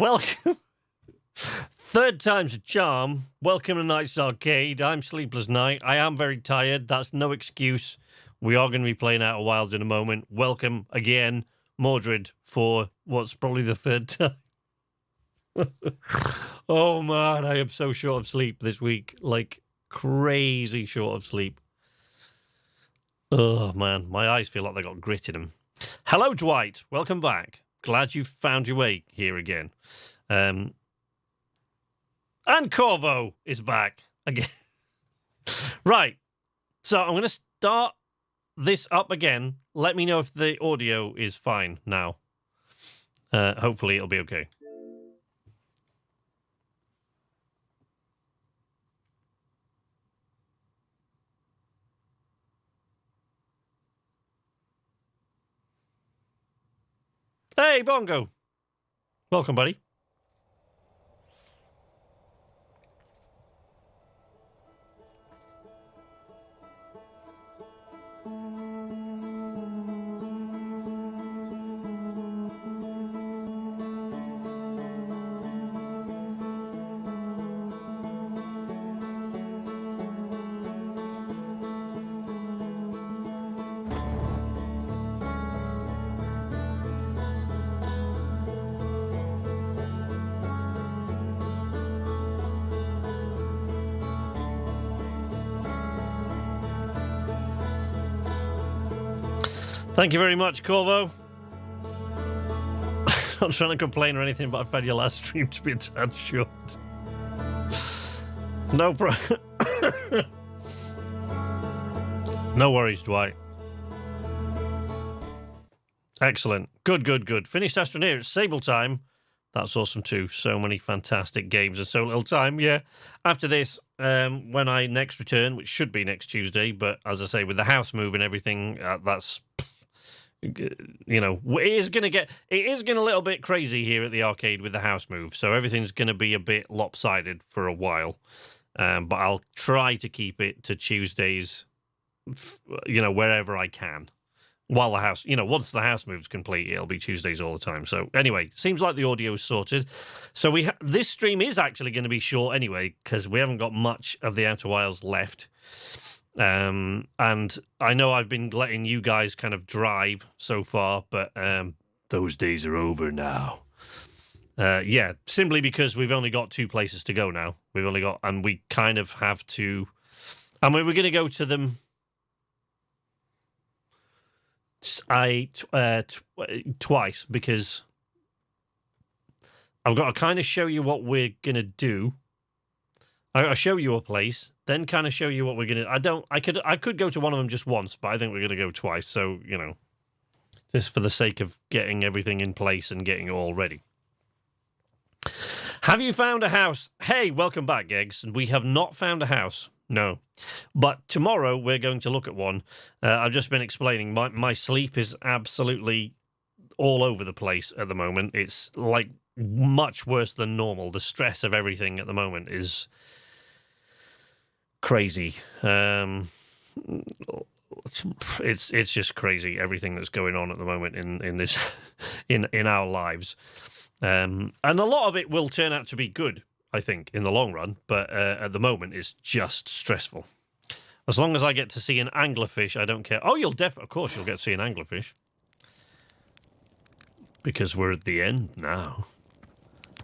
Welcome. Third time's a charm. Welcome to Night's Arcade. I'm Sleepless Night. I am very tired. That's no excuse. We are going to be playing Outer Wilds in a moment. Welcome again, Mordred, for what's probably the third time. Oh, man, I am so short of sleep this week. Like, crazy short of sleep. Oh, man, my eyes feel like they got grit in them. Hello, Dwight. Welcome back. Glad you found your way here again. And Corvo is back again. Right. So I'm going to start this up again. Let me know if the audio is fine now. Hopefully it'll be okay. Hey, Bongo. Welcome, buddy. Thank you very much, Corvo. I'm not trying to complain or anything, but I found your last stream to be a tad short. No problem. No worries, Dwight. Excellent. Good, good, good. Finished Astroneer. It's Sable time. That's awesome too. So many fantastic games in so little time. Yeah. After this, when I next return, which should be next Tuesday, but as I say, with the house move and everything, that's... You know, it is going a little bit crazy here at the arcade with the house move, so everything's going to be a bit lopsided for a while, but I'll try to keep it to Tuesdays, you know, wherever I can, while the house, you know, once the house move's complete, it'll be Tuesdays all the time. So anyway, seems like the audio's sorted, so this stream is actually going to be short anyway, because we haven't got much of the Outer Wilds left. And I know I've been letting you guys kind of drive so far, but those days are over now. Yeah, simply because we've only got 2 places to go now. We've only got, and we kind of have to, and we're going to go to them twice, because I've got to kind of show you what we're going to do. I'll show you a place, then kind of show you what we're going to... I could go to one of them just once, but I think we're going to go twice. So, you know, just for the sake of getting everything in place and getting it all ready. Have you found a house? Hey, welcome back, Geggs. We have not found a house. No. But tomorrow we're going to look at one. I've just been explaining. My sleep is absolutely all over the place at the moment. It's like much worse than normal. The stress of everything at the moment is... crazy. It's just crazy, everything that's going on at the moment in this in our lives, and a lot of it will turn out to be good, I think, in the long run, but at the moment it's just stressful. As long as I get to see an anglerfish, I don't care. Oh, of course you'll get to see an anglerfish, because we're at the end now.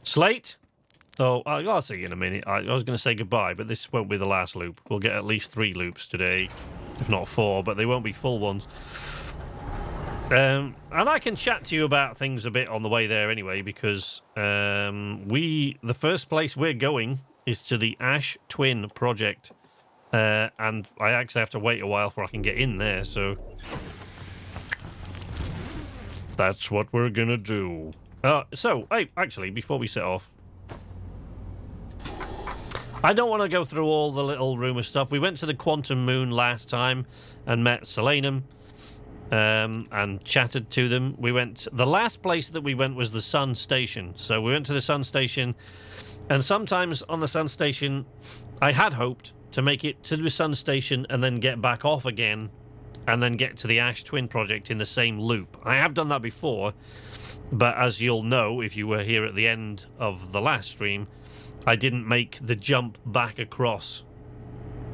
Slate. Oh, I'll see you in a minute. I was going to say goodbye, but this won't be the last loop. We'll get at least 3 loops today, if not 4, but they won't be full ones. And I can chat to you about things a bit on the way there anyway, because the first place we're going is to the Ash Twin project, and I actually have to wait a while before I can get in there, so that's what we're going to do. So, hey, actually, before we set off, I don't want to go through all the little rumour stuff. We went to the Quantum Moon last time and met Solanum and chatted to them. The last place that we went was the Sun Station. So we went to the Sun Station, and sometimes on the Sun Station, I had hoped to make it to the Sun Station and then get back off again and then get to the Ash Twin project in the same loop. I have done that before, but as you'll know if you were here at the end of the last stream, I didn't make the jump back across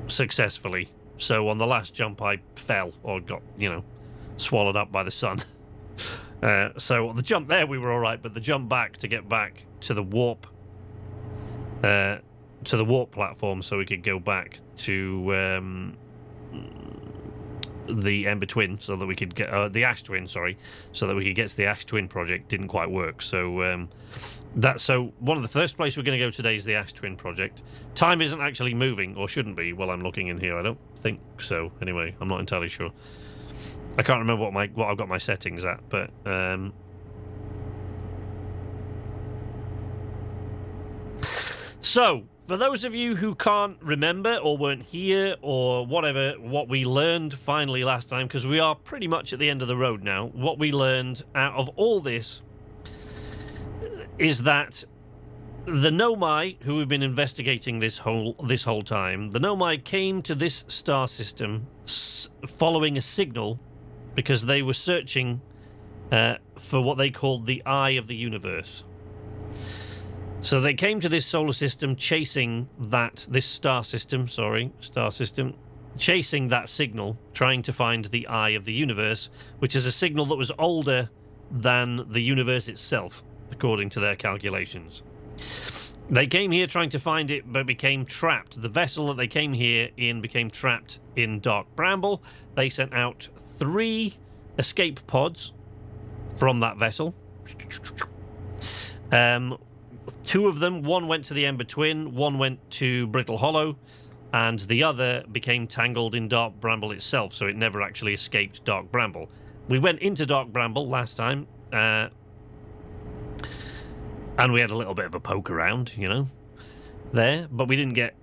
successfully. So on the last jump I fell, or got, swallowed up by the sun. So the jump there we were all right, but the jump back to get back to the warp platform so we could go back to the Ember Twin, so that we could get the Ash Twin, sorry, so that we could get to the Ash Twin project, didn't quite work. So so one of the first place we're going to go today is the Ash Twin project. Time isn't actually moving, or shouldn't be, while I'm looking in here. I don't think so. Anyway, I'm not entirely sure. I can't remember what I've got my settings at, but so for those of you who can't remember or weren't here or whatever, what we learned finally last time, because we are pretty much at the end of the road now, what we learned out of all this is that the Nomai, who we've been investigating this whole time, the Nomai came to this star system following a signal because they were searching for what they called the Eye of the Universe. So they came to this solar system chasing this star system, chasing that signal, trying to find the Eye of the Universe, which is a signal that was older than the universe itself, according to their calculations. They came here trying to find it, but became trapped. The vessel that they came here in became trapped in Dark Bramble. They sent out 3 escape pods from that vessel. 2 of them, one went to the Ember Twin, one went to Brittle Hollow, and the other became tangled in Dark Bramble itself, so it never actually escaped Dark Bramble. We went into Dark Bramble last time, and we had a little bit of a poke around, there, but we didn't get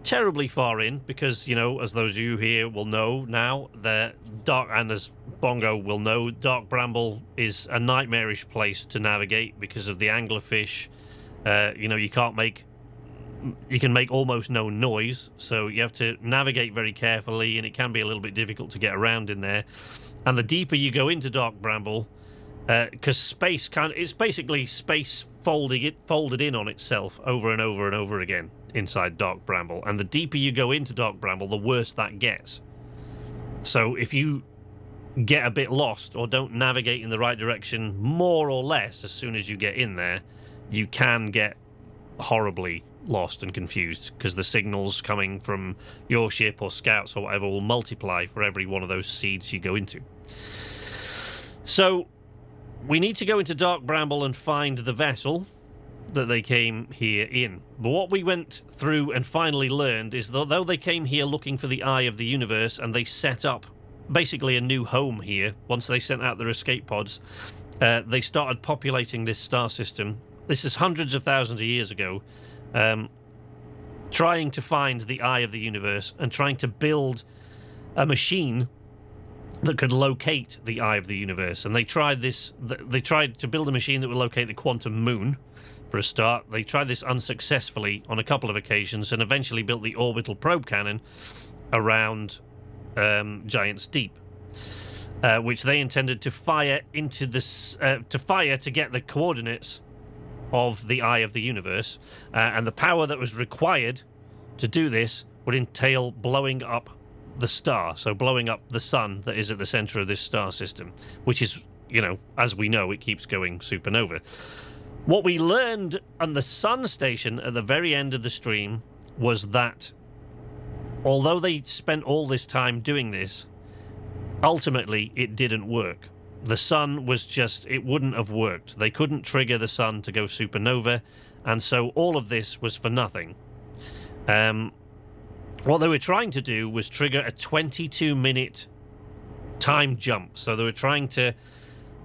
terribly far in because, as those of you here will know now, and as Bongo will know, Dark Bramble is a nightmarish place to navigate because of the anglerfish. You can make almost no noise, so you have to navigate very carefully, and it can be a little bit difficult to get around in there. And the deeper you go into Dark Bramble, because it's basically space folded in on itself over and over and over again inside Dark Bramble, and the deeper you go into Dark Bramble, the worse that gets. So if you get a bit lost or don't navigate in the right direction more or less as soon as you get in there, you can get horribly lost and confused because the signals coming from your ship or scouts or whatever will multiply for every one of those seeds you go into. So we need to go into Dark Bramble and find the vessel that they came here in. But what we went through and finally learned is that though they came here looking for the Eye of the Universe and they set up basically a new home here, once they sent out their escape pods, they started populating this star system. This is hundreds of thousands of years ago, trying to find the Eye of the Universe and trying to build a machine that could locate the Eye of the Universe. And they tried to build a machine that would locate the quantum moon for a start. They tried this unsuccessfully on a couple of occasions and eventually built the orbital probe cannon around Giant's Deep, which they intended to fire into this to get the coordinates of the Eye of the Universe, and the power that was required to do this would entail blowing up the star, so blowing up the sun that is at the center of this star system, which is, as we know, it keeps going supernova. What we learned on the sun station at the very end of the stream was that although they spent all this time doing this, ultimately it didn't work. The sun was it wouldn't have worked. They couldn't trigger the sun to go supernova, and so all of this was for nothing. What they were trying to do was trigger a 22-minute time jump. So they were trying to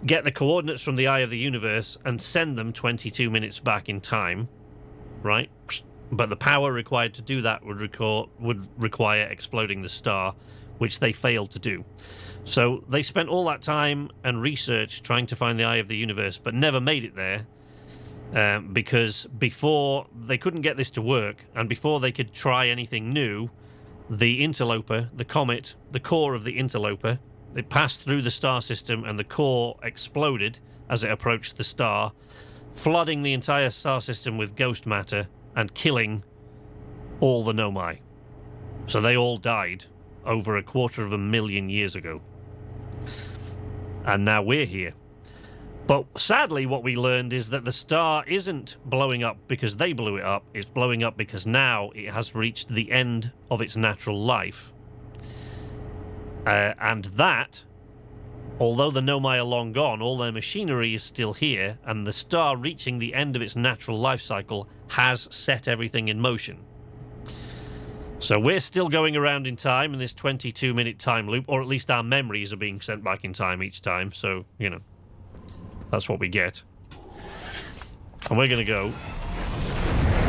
get the coordinates from the Eye of the Universe and send them 22 minutes back in time, right? But the power required to do that would require exploding the star, which they failed to do. So they spent all that time and research trying to find the Eye of the Universe, but never made it there, because before they couldn't get this to work, and before they could try anything new, the interloper, the comet, the core of the interloper, it passed through the star system and the core exploded as it approached the star, flooding the entire star system with ghost matter and killing all the Nomai. So they all died over 250,000 years ago. And now we're here. But sadly, what we learned is that the star isn't blowing up because they blew it up. It's blowing up because now it has reached the end of its natural life. And that, although the Nomai are long gone, all their machinery is still here, and the star reaching the end of its natural life cycle has set everything in motion. So we're still going around in time in this 22-minute time loop, or at least our memories are being sent back in time each time, so, you know, that's what we get. And we're going to go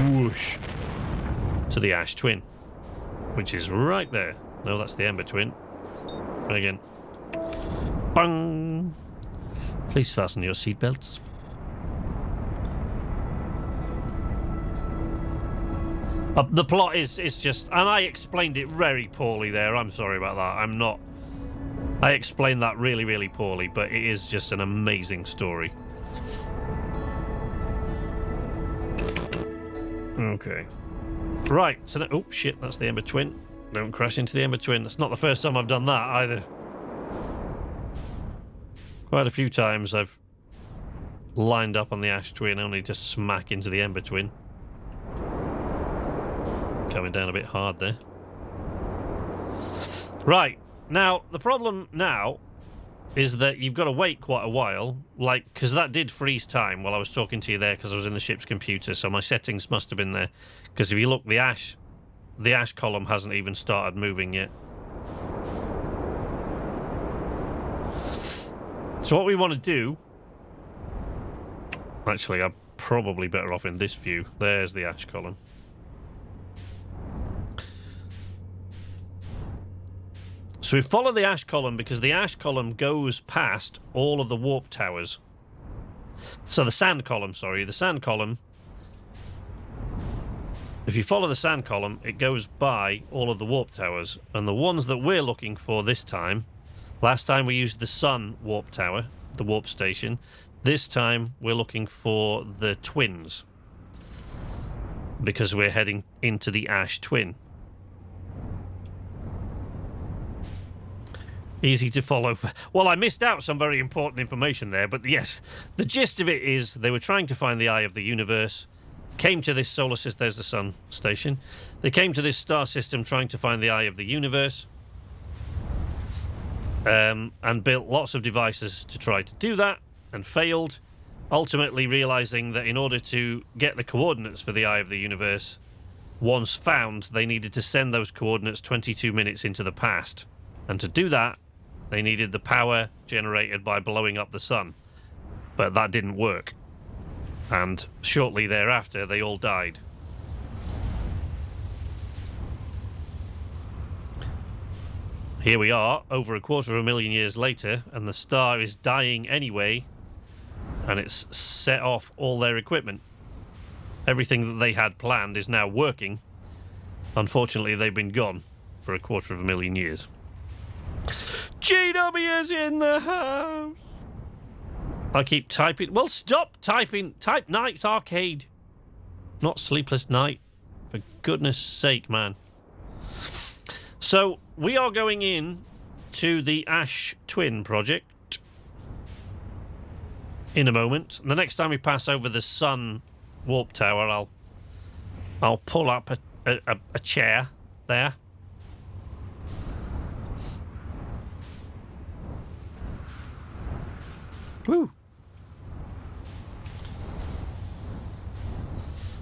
whoosh to the Ash Twin, which is right there. No, that's the Ember Twin. Try again. Bang! Please fasten your seatbelts. The plot is just... And I explained it very poorly there. I'm sorry about that. I explained that really, really poorly, but it is just an amazing story. Okay. Right. So oh, shit. That's the Ember Twin. Don't crash into the Ember Twin. That's not the first time I've done that, either. Quite a few times I've lined up on the Ash Twin, only to smack into the Ember Twin. Coming down a bit hard there. Right. Now, the problem now is that you've got to wait quite a while, like, because that did freeze time while I was talking to you there because I was in the ship's computer, so my settings must have been there. Because if you look, the ash column hasn't even started moving yet. So what we want to do... Actually, I'm probably better off in this view. There's the ash column. So we follow the ash column because the ash column goes past all of the warp towers. So the sand column, sorry. The sand column... If you follow the sand column, it goes by all of the warp towers. And the ones that we're looking for this time... Last time we used the sun warp tower, the warp station. This time we're looking for the twins. Because we're heading into the Ash Twin. Easy to follow. Well, I missed out some very important information there, but yes, the gist of it is they were trying to find the eye of the universe, came to this solar system, there's the sun station, they came to this star system trying to find the eye of the universe, and built lots of devices to try to do that, and failed, ultimately realizing that in order to get the coordinates for the eye of the universe, once found, they needed to send those coordinates 22 minutes into the past, and to do that, they needed the power generated by blowing up the sun. But that didn't work. And shortly thereafter, they all died. Here we are, over 250,000 years later, and the star is dying anyway, and it's set off all their equipment. Everything that they had planned is now working. Unfortunately, they've been gone for 250,000 years. GW's in the house. I keep typing. Well, stop typing. Type Nights Arcade, not Sleepless Night. For goodness sake, man. So we are going in to the Ash Twin project in a moment. The next time we pass over the sun warp tower, I'll pull up a chair there. Woo.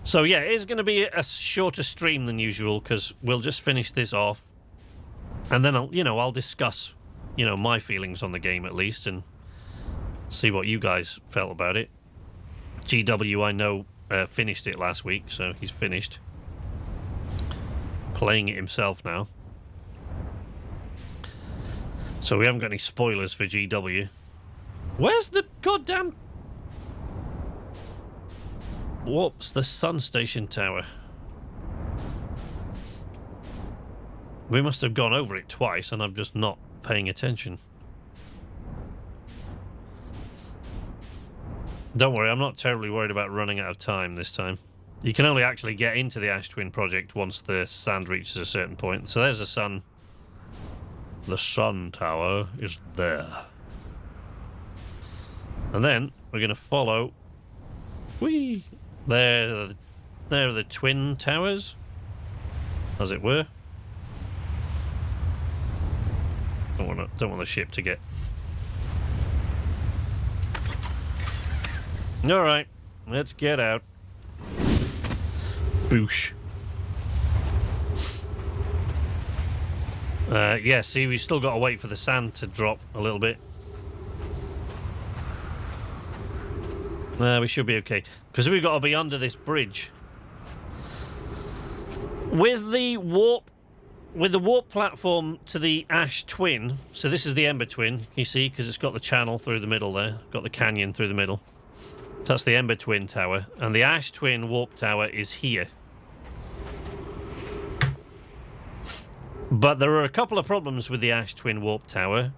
So yeah, it's going to be a shorter stream than usual because we'll just finish this off, and then I'll discuss, my feelings on the game at least, and see what you guys felt about it. GW, I know, finished it last week, so he's finished playing it himself now. So we haven't got any spoilers for GW. Where's the goddamn... Whoops, the sun station tower. We must have gone over it twice and I'm just not paying attention. Don't worry, I'm not terribly worried about running out of time this time. You can only actually get into the Ash Twin project once the sand reaches a certain point. So there's the sun. The sun tower is there. And then we're going to follow. Whee! There are the twin towers, as it were. Don't want the ship to get. All right, let's get out. Boosh. Yeah, see, we've still got to wait for the sand to drop a little bit. We should be okay, because we've got to be under this bridge. With the warp platform to the Ash Twin, so this is the Ember Twin, you see, because it's got the channel through the middle there, got the canyon through the middle. That's the Ember Twin tower, and the Ash Twin warp tower is here. But there are a couple of problems with the Ash Twin warp tower.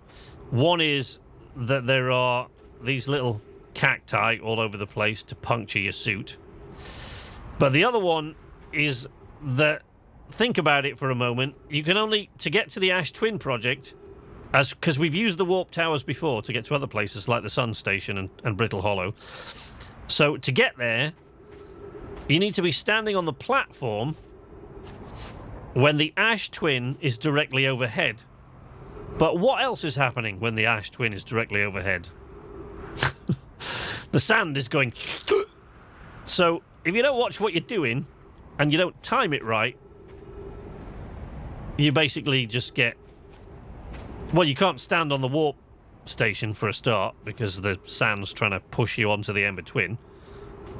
One is that there are these little cacti all over the place to puncture your suit. But the other one is that, think about it for a moment, you can only, to get to the Ash Twin project, because we've used the warp towers before to get to other places like the Sun Station and Brittle Hollow. So to get there, you need to be standing on the platform when the Ash Twin is directly overhead. But what else is happening when the Ash Twin is directly overhead? The sand is going... So if you don't watch what you're doing and you don't time it right, you basically just get... Well, you can't stand on the warp station for a start because the sand's trying to push you onto the Ember Twin.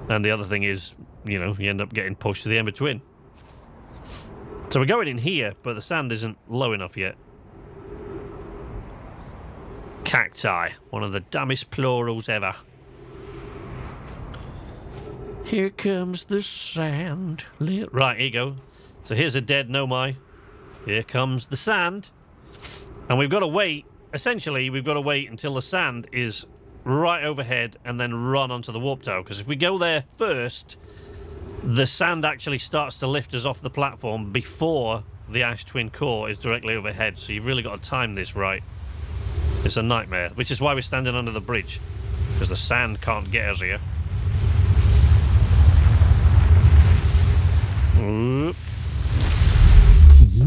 And the other thing is, you know, you end up getting pushed to the Ember Twin. So we're going in here, but the sand isn't low enough yet. Cacti, one of the dumbest plurals ever. Here comes the sand. Right, here you go. So here's a dead Nomai. Here comes the sand. And we've got to wait. Essentially, we've got to wait until the sand is right overhead and then run onto the warp tower. Because if we go there first, the sand actually starts to lift us off the platform before the Ash Twin core is directly overhead. So you've really got to time this right. It's a nightmare, which is why we're standing under the bridge. Because the sand can't get us here.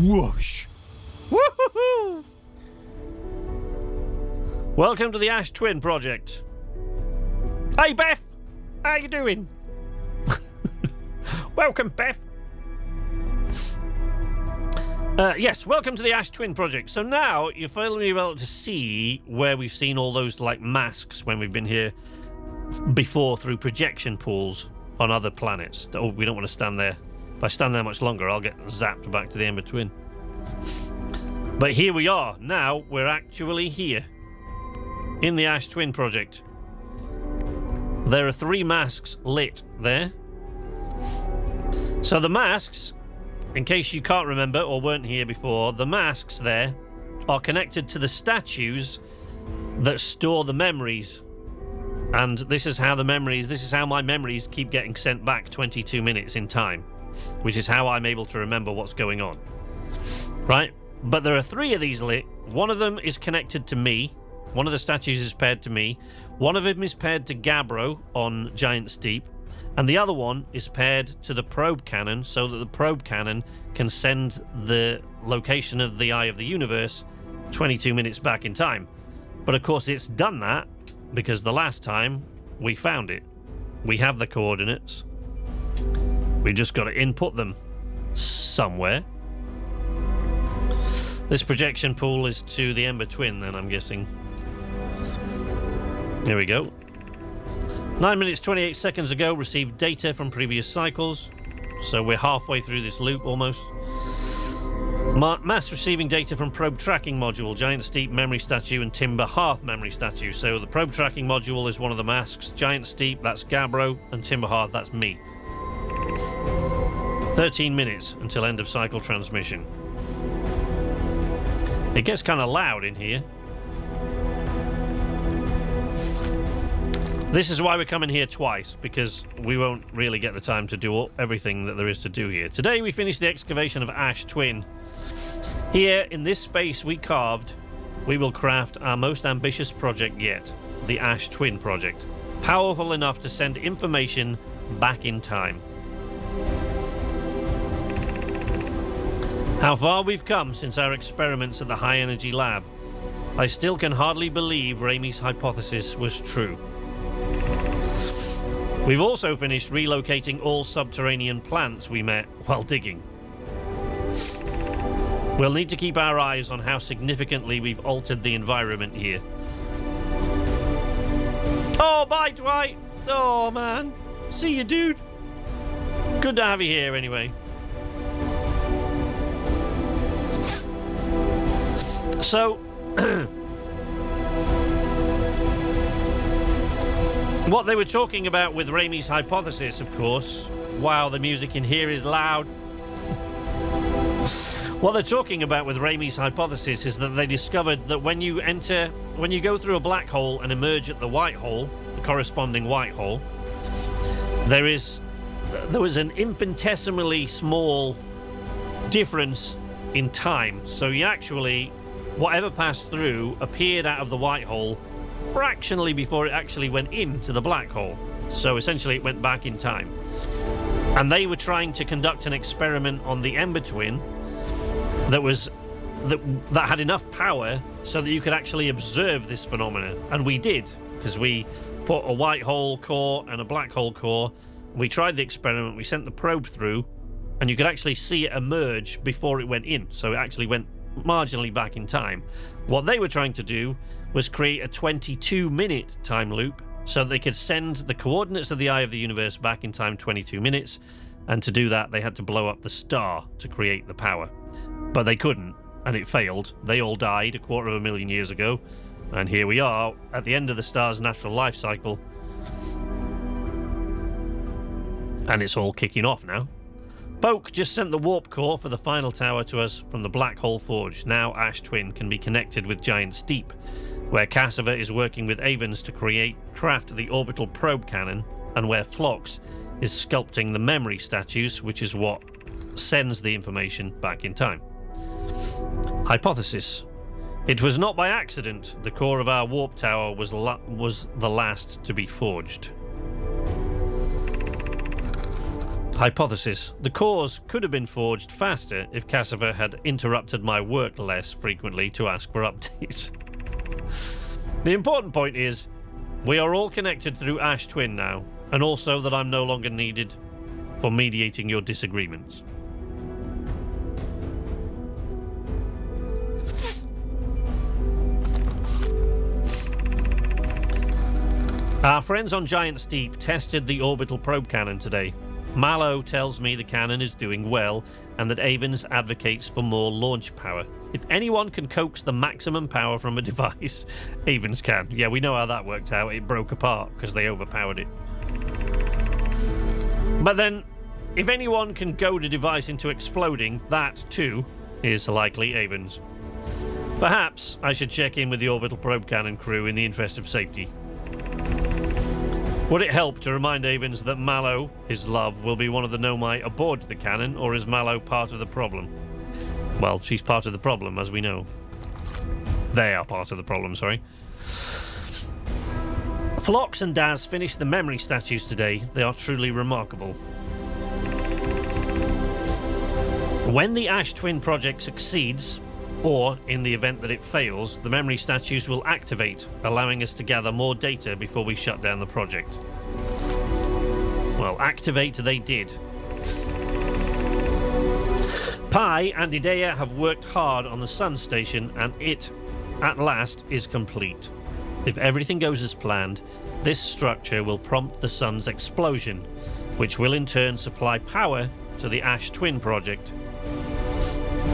Whoosh! Woohoo! Welcome to the Ash Twin project. Hey Beth, how you doing? Welcome Beth. Yes, welcome to the Ash Twin project. So now you're finally able to see where we've seen all those like masks when we've been here before through projection pools on other planets. Oh, we don't want to stand there. If I stand there much longer, I'll get zapped back to the Ember Twin. But here we are. Now we're actually here in the Ash Twin project. There are 3 masks lit there. So the masks, in case you can't remember or weren't here before, the masks there are connected to the statues that store the memories. And this is how my memories keep getting sent back 22 minutes in time, which is how I'm able to remember what's going on. Right? But there are 3 of these lit. One of them is connected to me. One of the statues is paired to me. One of them is paired to Gabbro on Giant Steep. And the other one is paired to the probe cannon so that the probe cannon can send the location of the Eye of the Universe 22 minutes back in time. But of course it's done that because the last time we found it. We have the coordinates. We just got to input them somewhere. This projection pool is to the Ember Twin then, I'm guessing. There we go. 9 minutes 28 seconds ago, received data from previous cycles. So we're halfway through this loop almost. Mass receiving data from probe tracking module, Giant Steep memory statue and Timber Hearth memory statue. So the probe tracking module is one of the masks. Giant Steep, that's Gabbro, and Timber Hearth, that's me. 13 minutes until end of cycle transmission. It gets kind of loud in here. This is why we're coming here twice, because we won't really get the time to do everything that there is to do here. Today we finished the excavation of Ash Twin. Here, in this space we carved, we will craft our most ambitious project yet, the Ash Twin project. Powerful enough to send information back in time. How far we've come since our experiments at the High Energy Lab. I still can hardly believe Ramey's hypothesis was true. We've also finished relocating all subterranean plants we met while digging. We'll need to keep our eyes on how significantly we've altered the environment here. Oh, bye, Dwight! Oh, man. See you, dude. Good to have you here, anyway. So... what they were talking about with Ramey's hypothesis, of course... Wow, the music in here is loud. What they're talking about with Ramey's hypothesis is that they discovered that when you go through a black hole and emerge at the white hole, the corresponding white hole, there was an infinitesimally small difference in time. So you actually, whatever passed through appeared out of the white hole fractionally before it actually went into the black hole. So essentially it went back in time. And they were trying to conduct an experiment on the Ember Twin that had enough power so that you could actually observe this phenomenon. And we did, because we put a white hole core and a black hole core. We tried the experiment, we sent the probe through, and you could actually see it emerge before it went in. So it actually went marginally back in time. What they were trying to do was create a 22-minute time loop so that they could send the coordinates of the eye of the universe back in time 22 minutes. And to do that, they had to blow up the star to create the power. But they couldn't, and it failed. They all died 250,000 years ago. And here we are, at the end of the star's natural life cycle. And it's all kicking off now. Boke just sent the warp core for the final tower to us from the Black Hole Forge. Now Ash Twin can be connected with Giant Steep, where Cassava is working with Avens to craft the orbital probe cannon, and where Phlox is sculpting the memory statues, which is what sends the information back in time. Hypothesis. It was not by accident the core of our warp tower was the last to be forged. Hypothesis. The cores could have been forged faster if Cassava had interrupted my work less frequently to ask for updates. The important point is, we are all connected through Ash Twin now, and also that I'm no longer needed for mediating your disagreements. Our friends on Giant Steep tested the orbital probe cannon today. Mallow tells me the cannon is doing well and that Avens advocates for more launch power. If anyone can coax the maximum power from a device, Avens can. Yeah, we know how that worked out. It broke apart because they overpowered it. But then, if anyone can goad a device into exploding, that too is likely Avens. Perhaps I should check in with the orbital probe cannon crew in the interest of safety. Would it help to remind Avens that Mallow, his love, will be one of the Nomai aboard the cannon, or is Mallow part of the problem? Well, she's part of the problem, as we know. They are part of the problem, sorry. Phlox and Daz finished the memory statues today. They are truly remarkable. When the Ash Twin project succeeds, or in the event that it fails, the memory statues will activate, allowing us to gather more data before we shut down the project. Well, activate they did. Pi and Idea have worked hard on the Sun Station, and it, at last, is complete. If everything goes as planned, this structure will prompt the Sun's explosion, which will in turn supply power to the Ash Twin project.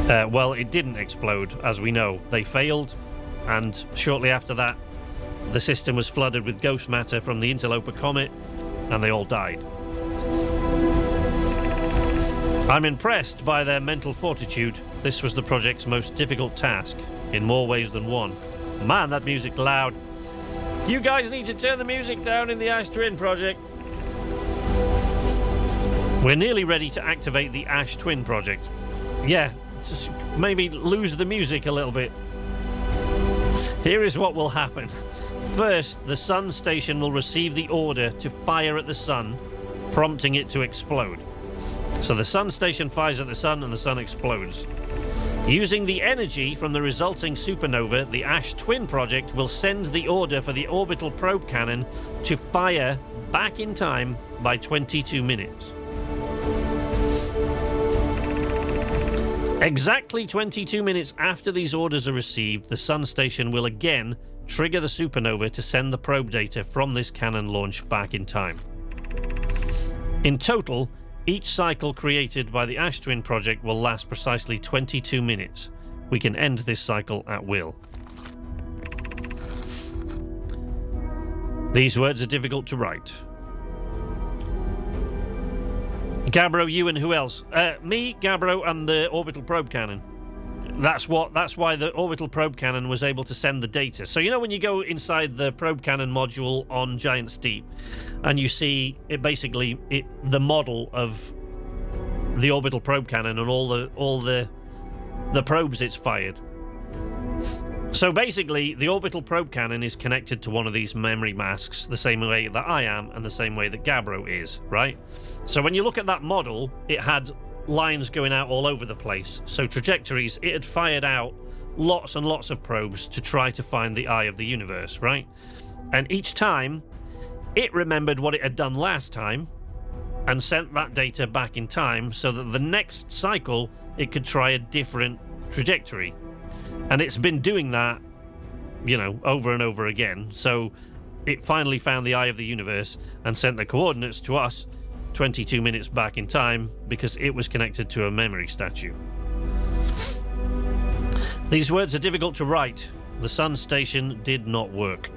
Well, it didn't explode, as we know. They failed, and shortly after that, the system was flooded with ghost matter from the Interloper comet, and they all died. I'm impressed by their mental fortitude. This was the project's most difficult task. in more ways than one. Man, that music's loud. You guys need to turn the music down in the Ash Twin project. We're nearly ready to activate the Ash Twin project. Yeah, just maybe lose the music a little bit. Here is what will happen. First, the sun station will receive the order to fire at the sun, prompting it to explode. So the sun station fires at the sun and the sun explodes. Using the energy from the resulting supernova, the Ash Twin project will send the order for the orbital probe cannon to fire back in time by 22 minutes. Exactly 22 minutes after these orders are received, the sun station will again trigger the supernova to send the probe data from this cannon launch back in time. In total, each cycle created by the Ash Twin project will last precisely 22 minutes. We can end this cycle at will. These words are difficult to write. Gabbro, you and who else? Me, Gabbro, and the orbital probe cannon. That's why the orbital probe cannon was able to send the data. So you know when you go inside the probe cannon module on Giant Steep, and you see it basically the model of the orbital probe cannon and all the probes it's fired. So basically, the orbital probe cannon is connected to one of these memory masks, the same way that I am, and the same way that Gabbro is, right? So when you look at that model, it had lines going out all over the place. So trajectories, it had fired out lots and lots of probes to try to find the eye of the universe, right? And each time, it remembered what it had done last time and sent that data back in time so that the next cycle, it could try a different trajectory. And it's been doing that, you know, over and over again. So it finally found the eye of the universe and sent the coordinates to us 22 minutes back in time because it was connected to a memory statue. These words are difficult to write. The sun station did not work.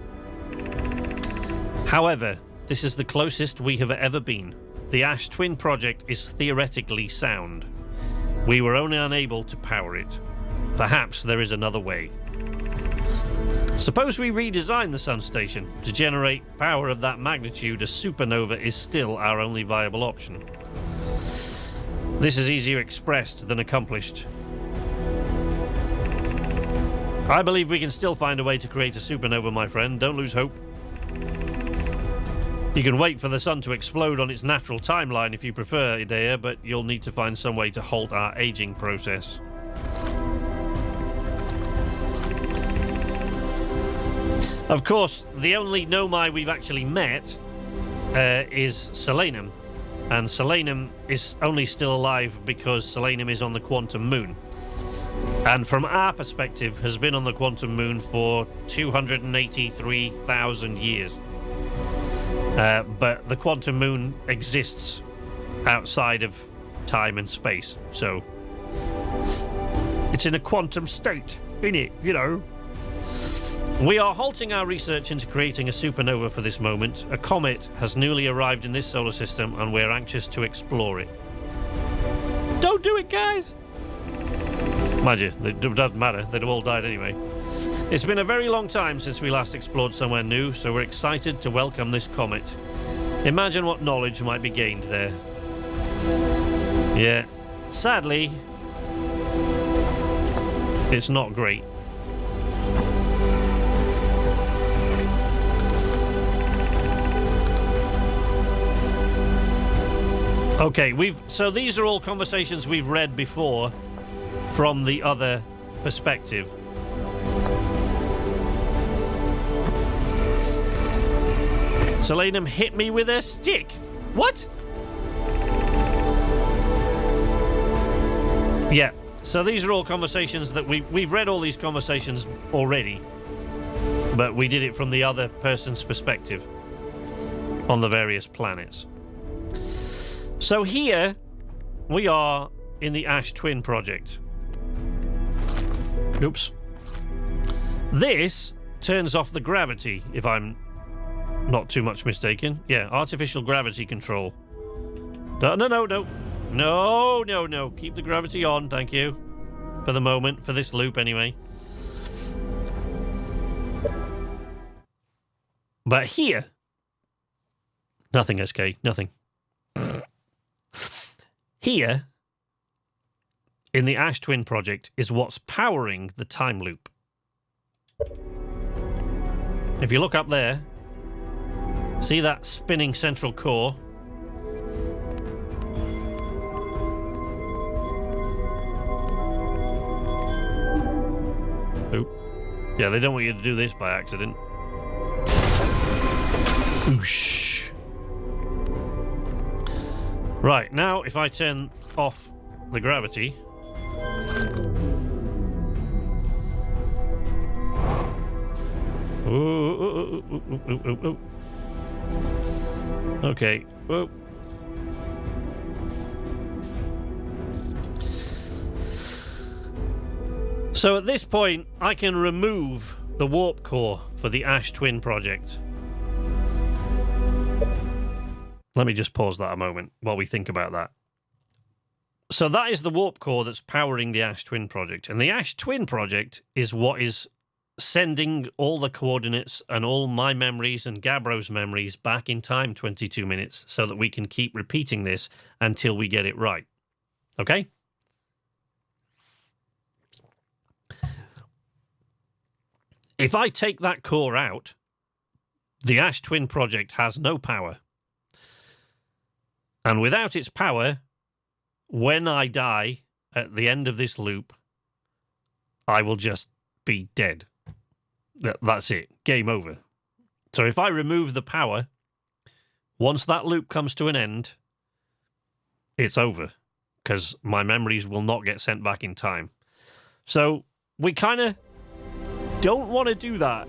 However, this is the closest we have ever been. The Ash Twin project is theoretically sound. We were only unable to power it. Perhaps there is another way. Suppose we redesign the sun station to generate power of that magnitude. A supernova is still our only viable option. This is easier expressed than accomplished. I believe we can still find a way to create a supernova, my friend. Don't lose hope. You can wait for the sun to explode on its natural timeline if you prefer, Idea, but you'll need to find some way to halt our aging process. Of course, the only Nomai we've actually met is Selenum. And Selenum is only still alive because Selenum is on the quantum moon. And from our perspective, has been on the quantum moon for 283,000 years. But the quantum moon exists outside of time and space. So it's in a quantum state, innit? You know. We are halting our research into creating a supernova for this moment. A comet has newly arrived in this solar system and we're anxious to explore it. Don't do it, guys! Mind you, it doesn't matter. They'd have all died anyway. It's been a very long time since we last explored somewhere new, so we're excited to welcome this comet. Imagine what knowledge might be gained there. Yeah, sadly, it's not great. Okay, so these are all conversations we've read before from the other perspective. Selenum hit me with a stick. What? Yeah, so these are all conversations that we've read all these conversations already, but we did it from the other person's perspective on the various planets. So here we are in the Ash Twin project. Oops. This turns off the gravity, if I'm not too much mistaken. Yeah, artificial gravity control. No. Keep the gravity on, thank you. For the moment, for this loop anyway. But here, nothing, SK, nothing. Here, in the Ash Twin project, is what's powering the time loop. If you look up there, see that spinning central core? Oop. Yeah, they don't want you to do this by accident. Oosh. Right, now if I turn off the gravity... Ooh. Okay. Whoa. So at this point, I can remove the warp core for the Ash Twin project. Let me just pause that a moment while we think about that. So that is the warp core that's powering the Ash Twin project. And the Ash Twin project is what is sending all the coordinates and all my memories and Gabbro's memories back in time 22 minutes so that we can keep repeating this until we get it right. Okay? If I take that core out, the Ash Twin project has no power. And without its power, when I die at the end of this loop, I will just be dead. That's it. Game over. So if I remove the power, once that loop comes to an end, it's over. Because my memories will not get sent back in time. So we kind of don't want to do that.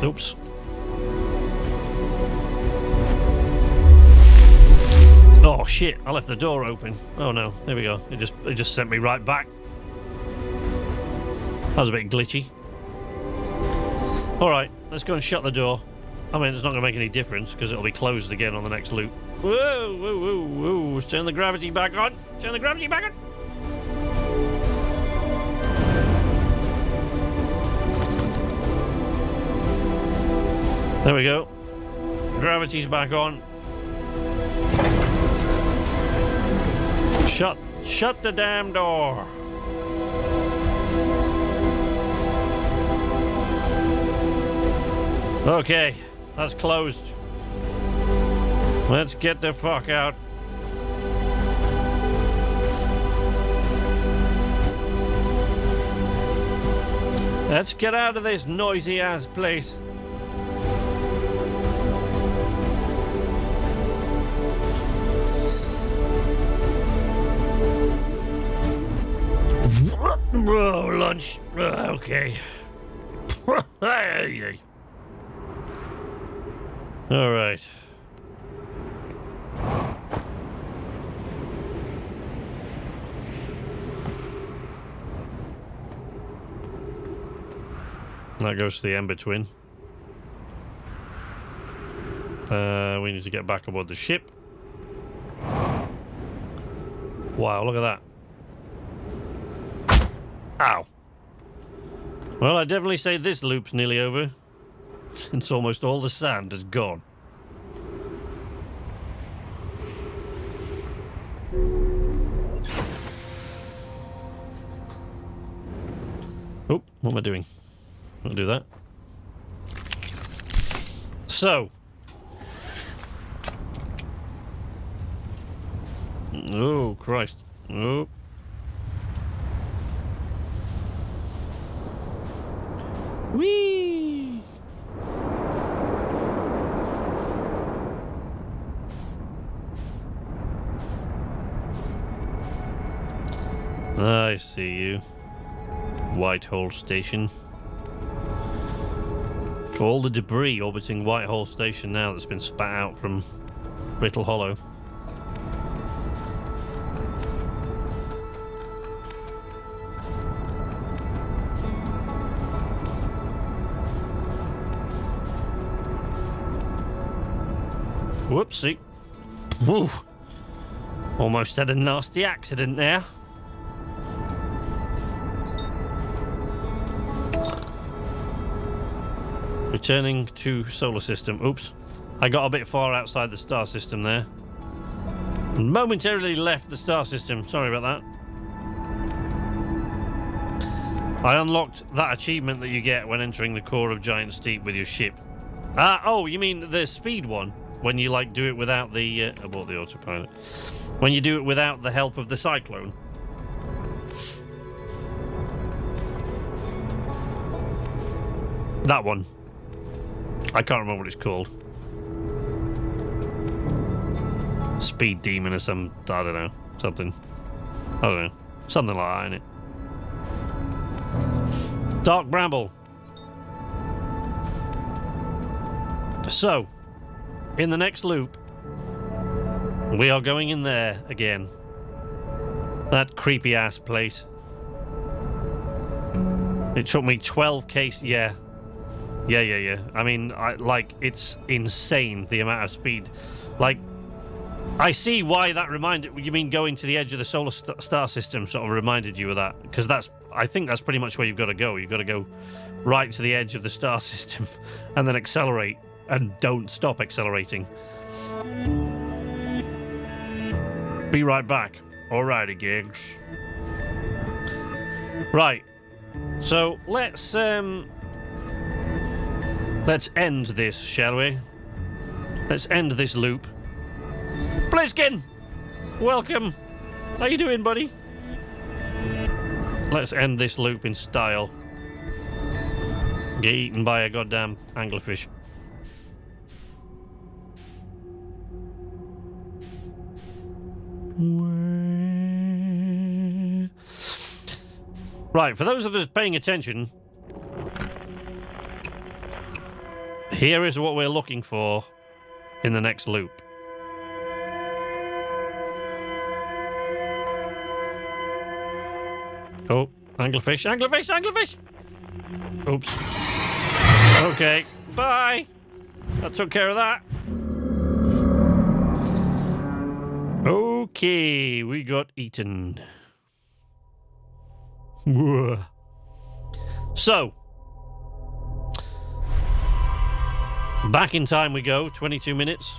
Oops. Oh shit, I left the door open. Oh no, there we go. It just sent me right back. That was a bit glitchy. Alright, let's go and shut the door. I mean, it's not going to make any difference because it'll be closed again on the next loop. Whoa, whoa, whoa, whoa. Turn the gravity back on. Turn the gravity back on. There we go. Gravity's back on. Shut the damn door. Okay, that's closed. Let's get the fuck out. Let's get out of this noisy ass place. Oh, lunch. Okay. All right. That goes to the Ember Twin. We need to get back aboard the ship. Wow, look at that. Ow. Well, I'd definitely say this loop's nearly over, since almost all the sand is gone. Oh, what am I doing? I'll do that. So. Oh, Christ. Oh. Whee! I see you. Whitehall Station. All the debris orbiting Whitehall Station now that's been spat out from Brittle Hollow. Whoopsie. Woo. Almost had a nasty accident there. Returning to solar system. Oops. I got a bit far outside the star system there. Momentarily left the star system. Sorry about that. I unlocked that achievement that you get when entering the core of Giant Steep with your ship. Oh, you mean the speed one? When you, like, do it without the... abort the autopilot. When you do it without the help of the cyclone. That one. I can't remember what it's called. Speed Demon or some... I don't know. Something. I don't know. Something like that, innit? Dark Bramble. So, in the next loop, we are going in there again. That creepy-ass place. It took me 12 case... Yeah. Yeah. I mean, it's insane, the amount of speed. Like, I see why that reminded... You mean going to the edge of the solar star system sort of reminded you of that? Because I think that's pretty much where you've got to go. You've got to go right to the edge of the star system and then accelerate. And don't stop accelerating. Be right back. Alrighty, gigs. Right. So let's end this, shall we? Let's end this loop. Bliskin! Welcome. How you doing, buddy? Let's end this loop in style. Get eaten by a goddamn anglerfish. Right, for those of us paying attention, here is what we're looking for in the next loop. Oh, anglerfish, anglerfish, anglerfish! Oops. Okay, bye! I took care of that. Okay, we got eaten. So, back in time we go, 22 minutes,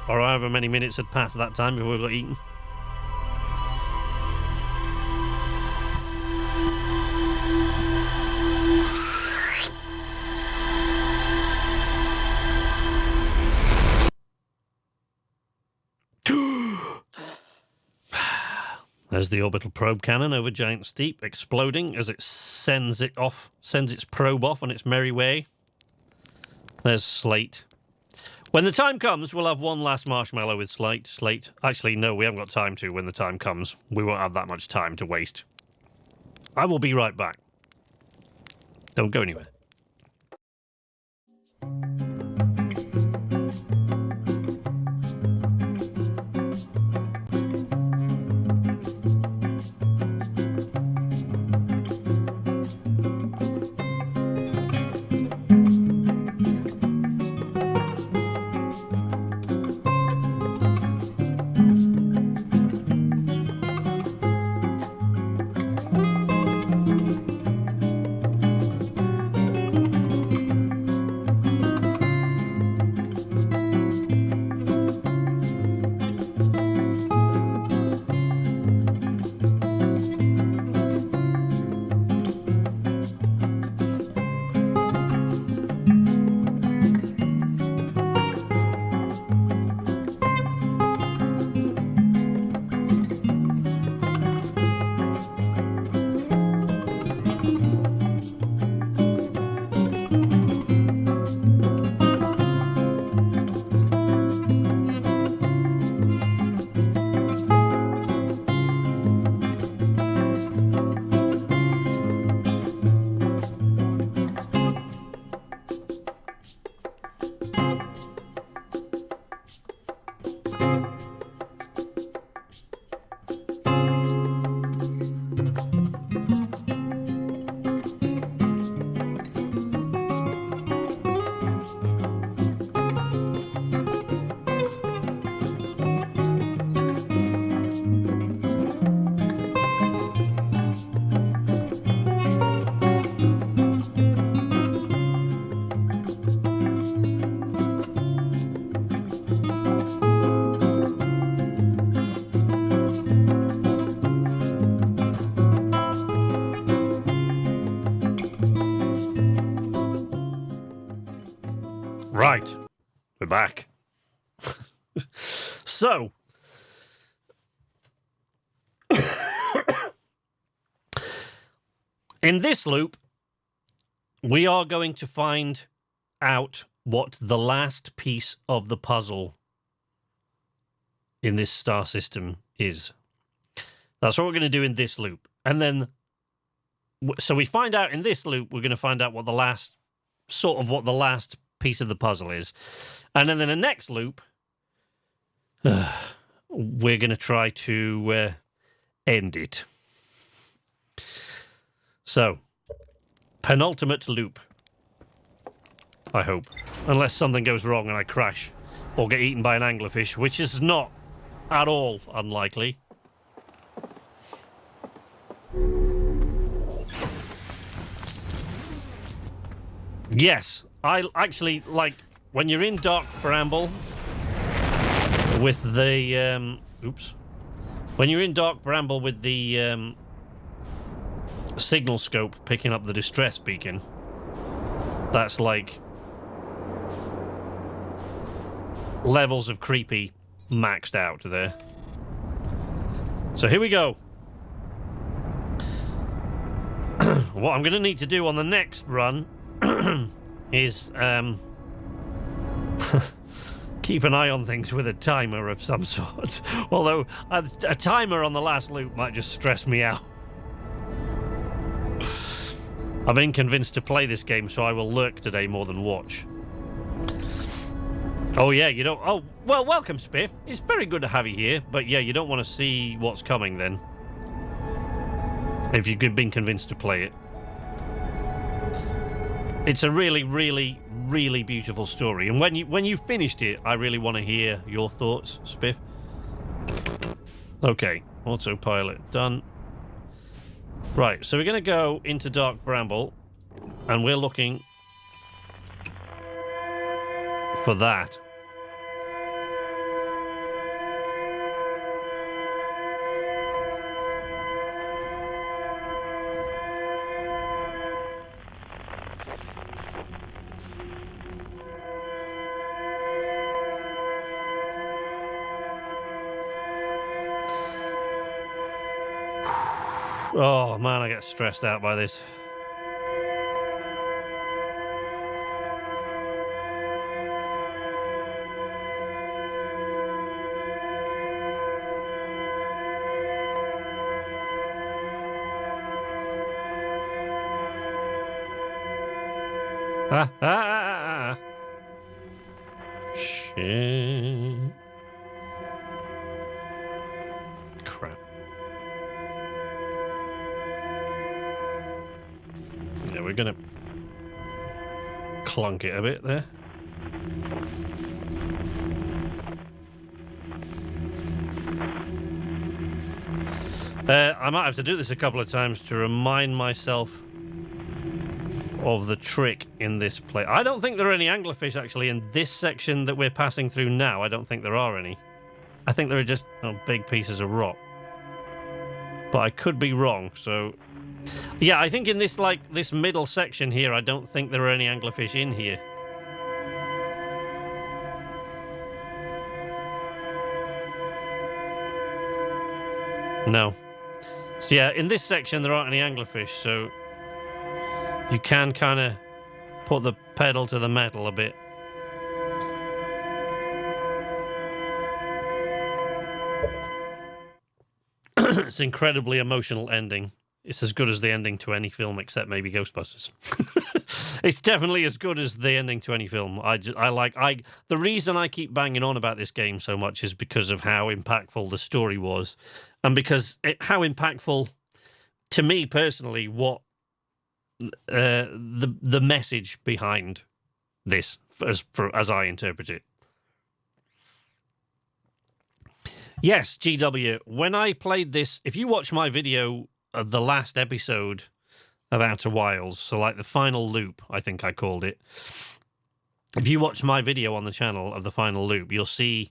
or however many minutes had passed that time before we got eaten. There's the orbital probe cannon over Giant Steep, exploding as it sends its probe off on its merry way. There's Slate. When the time comes, we'll have one last marshmallow with Slate. Actually, no, we haven't got time to when the time comes. We won't have that much time to waste. I will be right back. Don't go anywhere. Right. We're back. So, in this loop, we are going to find out what the last piece of the puzzle in this star system is. That's what we're going to do in this loop. And then, so we find out in this loop, we're going to find out what the last piece of the puzzle is. And then in the next loop, we're going to try to end it. So, penultimate loop. I hope. Unless something goes wrong and I crash or get eaten by an anglerfish, which is not at all unlikely. Yes, I actually like when you're in Dark Bramble with the when you're in Dark Bramble with the signal scope picking up the distress beacon. That's like levels of creepy maxed out there. So here we go. What I'm going to need to do on the next run is keep an eye on things with a timer of some sort. Although a timer on the last loop might just stress me out. I've been convinced to play this game, so I will lurk today more than watch. Oh yeah, you don't... Oh, well, welcome, Spiff. It's very good to have you here, but yeah, you don't want to see what's coming then. If you've been convinced to play it. It's a really, really, really beautiful story. And when you finished it, I really want to hear your thoughts, Spiff. Okay, autopilot done. Right, so we're going to go into Dark Bramble, and we're looking for that. Oh man, I get stressed out by this. Shit. Crap. Yeah, we're gonna clunk it a bit there. I might have to do this a couple of times to remind myself of the trick in this play. I don't think there are any anglerfish actually in this section that we're passing through now. I don't think there are any. I think there are just big pieces of rock. But I could be wrong, so... Yeah, I think in this, this middle section here, I don't think there are any anglerfish in here. No. So yeah, in this section there aren't any anglerfish, so you can kind of put the pedal to the metal a bit. It's an incredibly emotional ending. It's as good as the ending to any film, except maybe Ghostbusters. It's definitely as good as the ending to any film. The reason I keep banging on about this game so much is because of how impactful the story was, and because how impactful to me personally what the message behind this, as I interpret it. Yes, GW. When I played this, if you watch my video of the last episode of Outer Wilds, so like the final loop, I think I called it. If you watch my video on the channel of the final loop, you'll see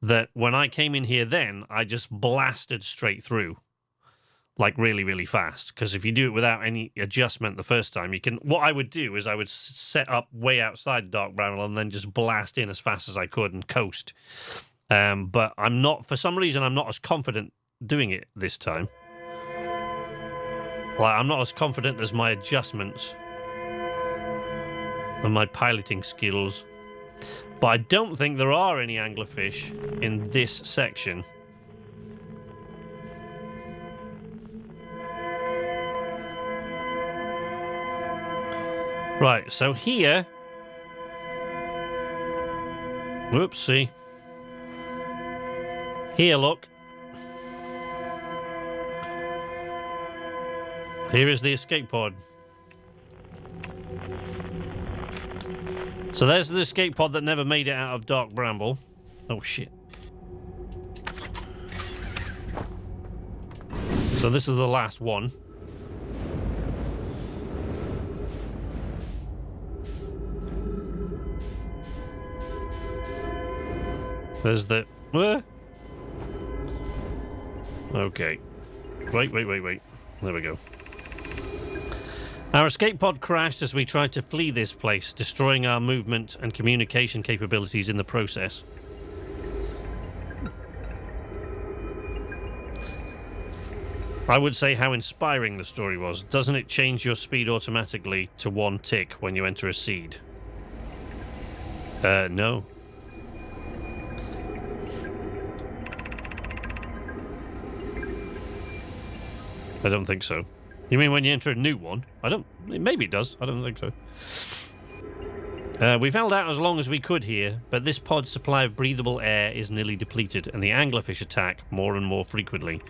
that when I came in here then, I just blasted straight through. like really, really fast. Because if you do it without any adjustment the first time, you can... What I would do is I would set up way outside Dark Bramble and then just blast in as fast as I could and coast. But I'm not... For some reason, I'm not as confident doing it this time. Like, I'm not as confident as my adjustments and my piloting skills. But I don't think there are any anglerfish in this section. Right, so here... Whoopsie. Here, look. Here is the escape pod. So there's the escape pod that never made it out of Dark Bramble. Oh, shit. So this is the last one. There's the... Okay. Wait. There we go. Our escape pod crashed as we tried to flee this place, destroying our movement and communication capabilities in the process. I would say how inspiring the story was. Doesn't it change your speed automatically to 1 tick when you enter a seed? No. I don't think so. You mean when you enter a new one? Maybe it does. I don't think so. We've held out as long as we could here, but this pod's supply of breathable air is nearly depleted, and the anglerfish attack more and more frequently.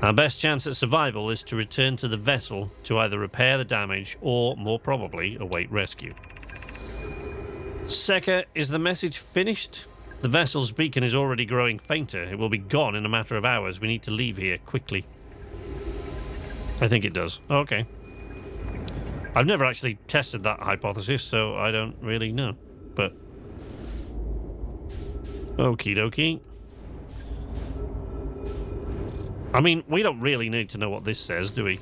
Our best chance at survival is to return to the vessel to either repair the damage or, more probably, await rescue. Sekka, is the message finished? The vessel's beacon is already growing fainter. It will be gone in a matter of hours. We need to leave here quickly. I think it does. Okay. I've never actually tested that hypothesis, so I don't really know. But... okie dokie. I mean, we don't really need to know what this says, do we?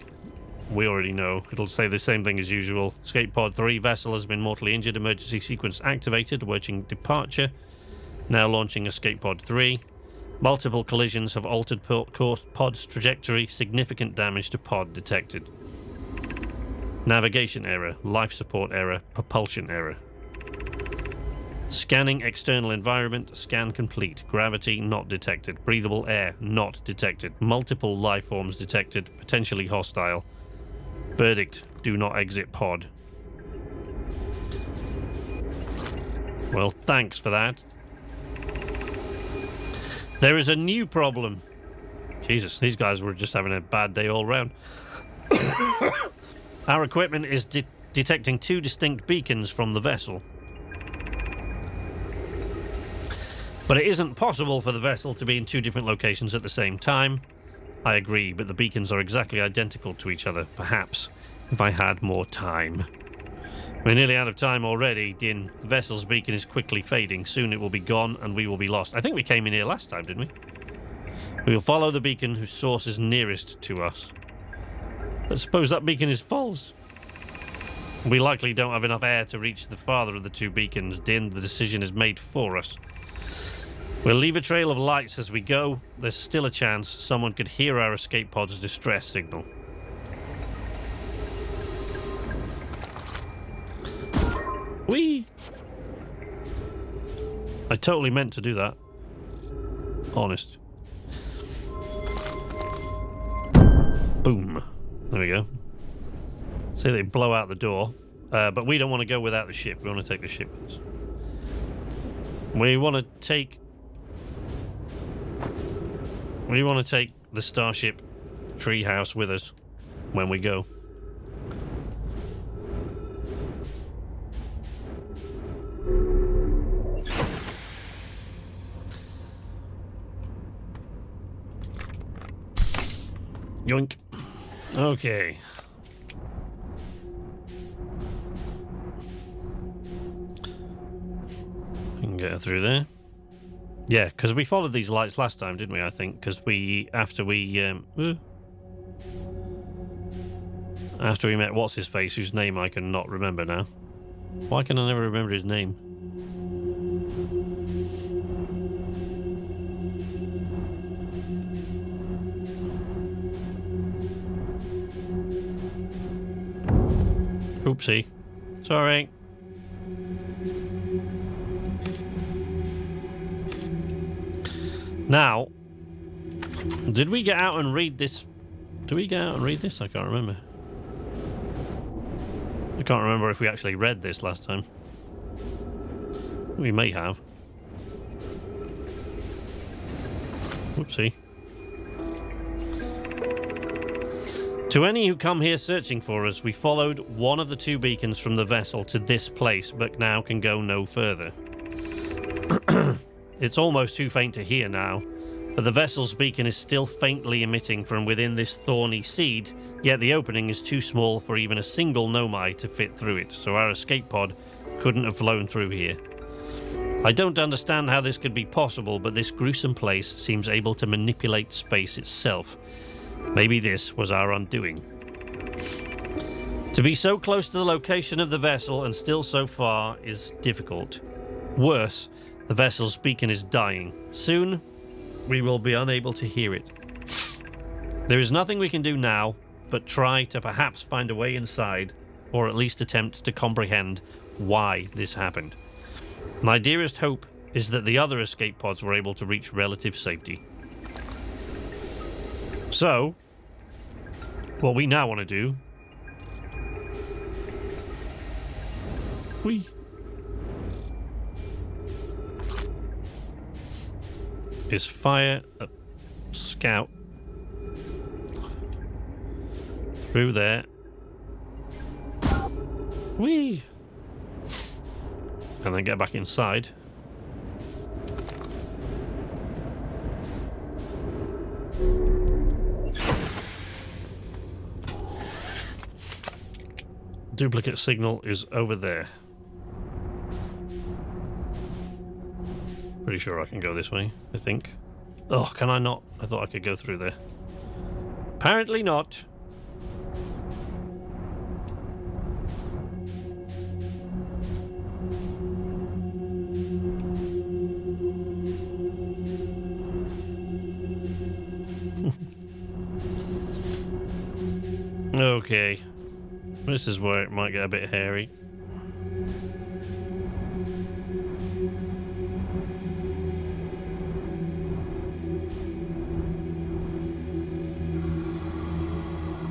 We already know. It'll say the same thing as usual. Escape pod 3, vessel has been mortally injured. Emergency sequence activated. Awaiting departure. Now launching escape pod 3. Multiple collisions have altered pod's trajectory. Significant damage to pod detected. Navigation error. Life support error. Propulsion error. Scanning external environment. Scan complete. Gravity not detected. Breathable air not detected. Multiple life forms detected. Potentially hostile. Verdict. Do not exit pod. Well, thanks for that. There is a new problem. Jesus, these guys were just having a bad day all round. Our equipment is detecting 2 distinct beacons from the vessel. But it isn't possible for the vessel to be in 2 different locations at the same time. I agree, but the beacons are exactly identical to each other. Perhaps, if I had more time. We're nearly out of time already, Din. The vessel's beacon is quickly fading. Soon it will be gone and we will be lost. I think we came in here last time, didn't we? We will follow the beacon whose source is nearest to us. But suppose that beacon is false. We likely don't have enough air to reach the farther of the 2 beacons. Din, the decision is made for us. We'll leave a trail of lights as we go. There's still a chance someone could hear our escape pod's distress signal. Whee! I totally meant to do that. Honest. Boom. There we go. See, they blow out the door. But we don't want to go without the ship. We want to take the ship with us. We want to take the Starship treehouse with us when we go. Yoink. Okay. We can get her through there. Yeah, because we followed these lights last time, didn't we? I think because after we After we met what's-his-face, whose name I cannot remember now. Why can I never remember his name? Oopsie. Sorry. Now, did we get out and read this? Did we get out and read this? I can't remember. I can't remember if we actually read this last time. We may have. Whoopsie. To any who come here searching for us, we followed one of the two beacons from the vessel to this place, but now can go no further. It's almost too faint to hear now, but the vessel's beacon is still faintly emitting from within this thorny seed, yet the opening is too small for even a single nomai to fit through it, so our escape pod couldn't have flown through here. I don't understand how this could be possible, but this gruesome place seems able to manipulate space itself. Maybe this was our undoing. To be so close to the location of the vessel and still so far is difficult. Worse, the vessel's beacon is dying. Soon, we will be unable to hear it. There is nothing we can do now but try to perhaps find a way inside, or at least attempt to comprehend why this happened. My dearest hope is that the other escape pods were able to reach relative safety. So, what we now want to do... is fire a scout through there. Whee! And then get back inside. Duplicate signal is over there. Pretty sure I can go this way, I think. Oh, can I not? I thought I could go through there. Apparently not. Okay. This is where it might get a bit hairy.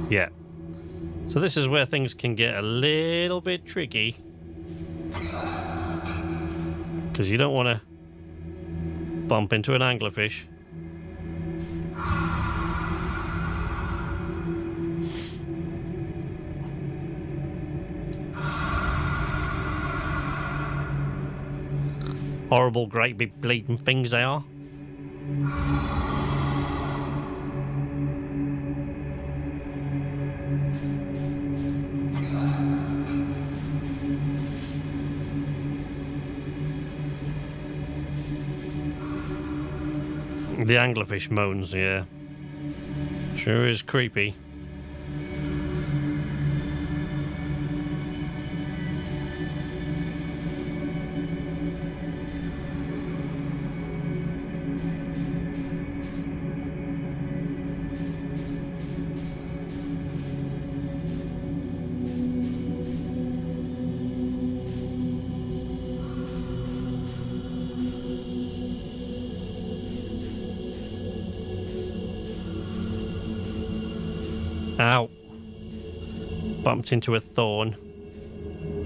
Yeah. So this is where things can get a little bit tricky. Because you don't want to bump into an anglerfish. Horrible, great big bleeding things they are. The anglerfish moans, yeah. Sure is creepy. Ow. Bumped into a thorn.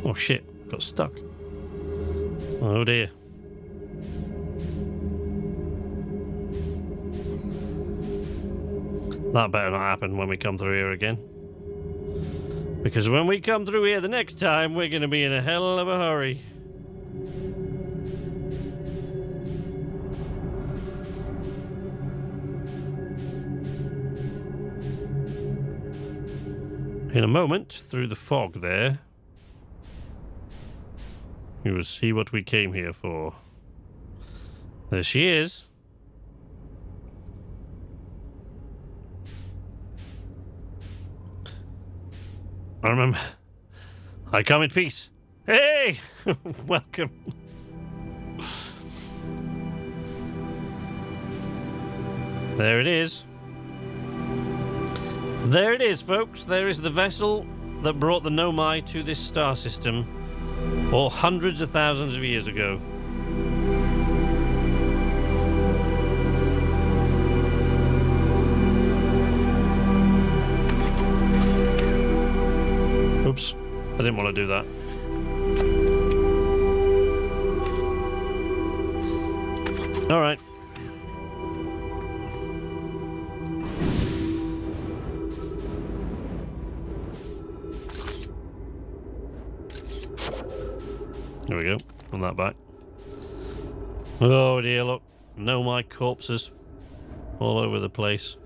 Oh shit, got stuck. Oh dear. That better not happen when we come through here again. Because when we come through here the next time, we're going to be in a hell of a hurry. In a moment, through the fog there, you will see what we came here for. There she is. I remember. I come in peace. Hey! Welcome. There it is. There it is, folks. There is the vessel that brought the Nomai to this star system all hundreds of thousands of years ago. Oops, I didn't want to do that. All right. There we go. On that back. Oh dear, look. Nomai corpses all over the place.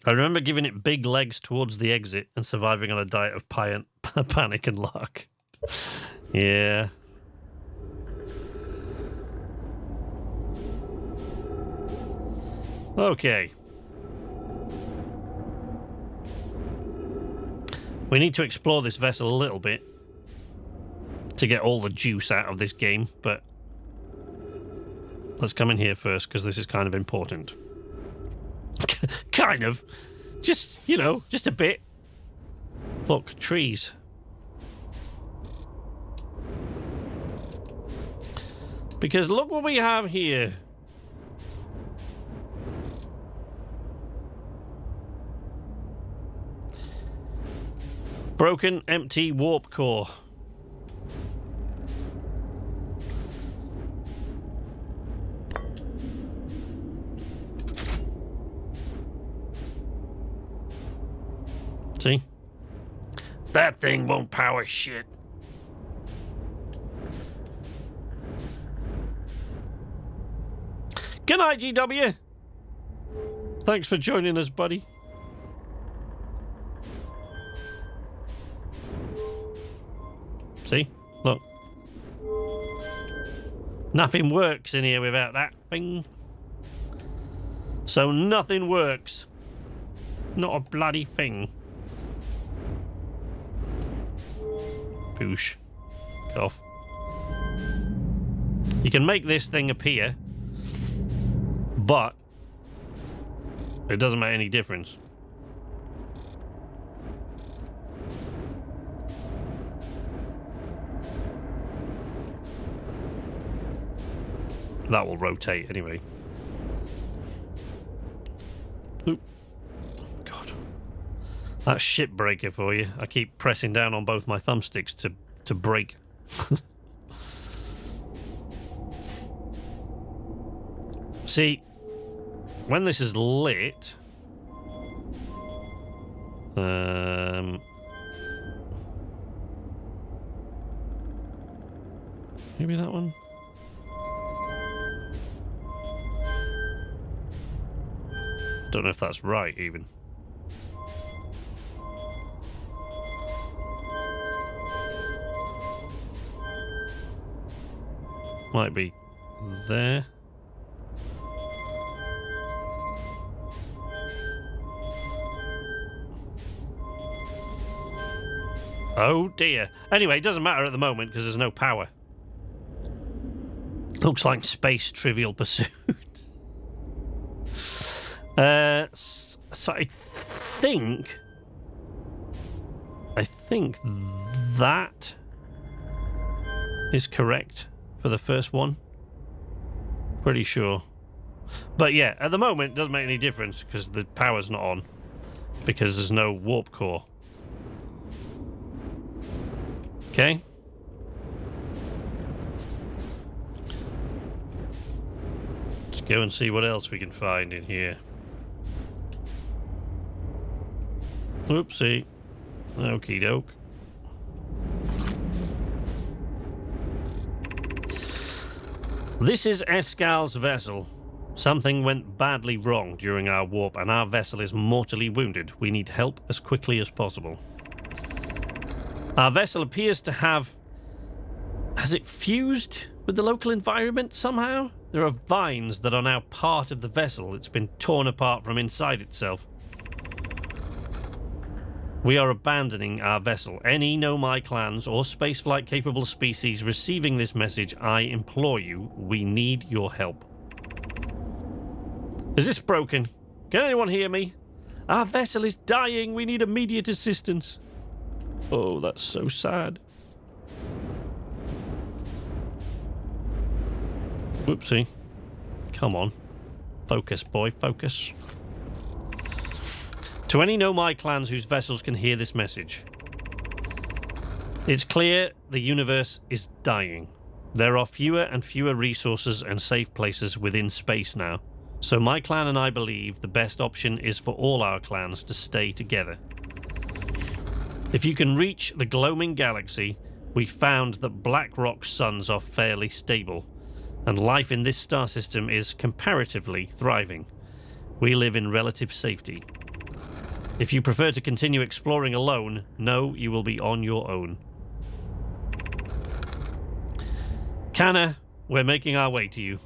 I remember giving it big legs towards the exit and surviving on a diet of panic and lark. Yeah. Okay. We need to explore this vessel a little bit to get all the juice out of this game, but let's come in here first because this is kind of important. Kind of. Just, you know, just a bit. Look, trees. Because look what we have here. Broken, empty warp core. See? That thing won't power shit. Good night, GW. Thanks for joining us, buddy. See? Look. Nothing works in here without that thing. So nothing works. Not a bloody thing. Poosh. Off. You can make this thing appear, but it doesn't make any difference. That will rotate anyway. Oop. God. That's ship breaker for you. I keep pressing down on both my thumbsticks to break. See, when this is lit, maybe that one. Don't know if that's right, even. Might be there. Oh dear. Anyway, it doesn't matter at the moment because there's no power. Looks like Space Trivial Pursuit. So I think that is correct for the first one. Pretty sure. But yeah, at the moment it doesn't make any difference because the power's not on because there's no warp core. Okay. Let's go and see what else we can find in here. Oopsie. Okie doke. This is Escal's vessel. Something went badly wrong during our warp and our vessel is mortally wounded. We need help as quickly as possible. Our vessel appears to have... Has it fused with the local environment somehow? There are vines that are now part of the vessel. It's been torn apart from inside itself. We are abandoning our vessel. Any Nomai clans or spaceflight-capable species receiving this message, I implore you, we need your help. Is this broken? Can anyone hear me? Our vessel is dying. We need immediate assistance. Oh, that's so sad. Whoopsie. Come on. Focus, boy, focus. To any Nomai clans whose vessels can hear this message, it's clear the universe is dying. There are fewer and fewer resources and safe places within space now. So my clan and I believe the best option is for all our clans to stay together. If you can reach the gloaming galaxy, we found that black rock suns are fairly stable, and life in this star system is comparatively thriving. We live in relative safety. If you prefer to continue exploring alone, know you will be on your own. Canna, we're making our way to you.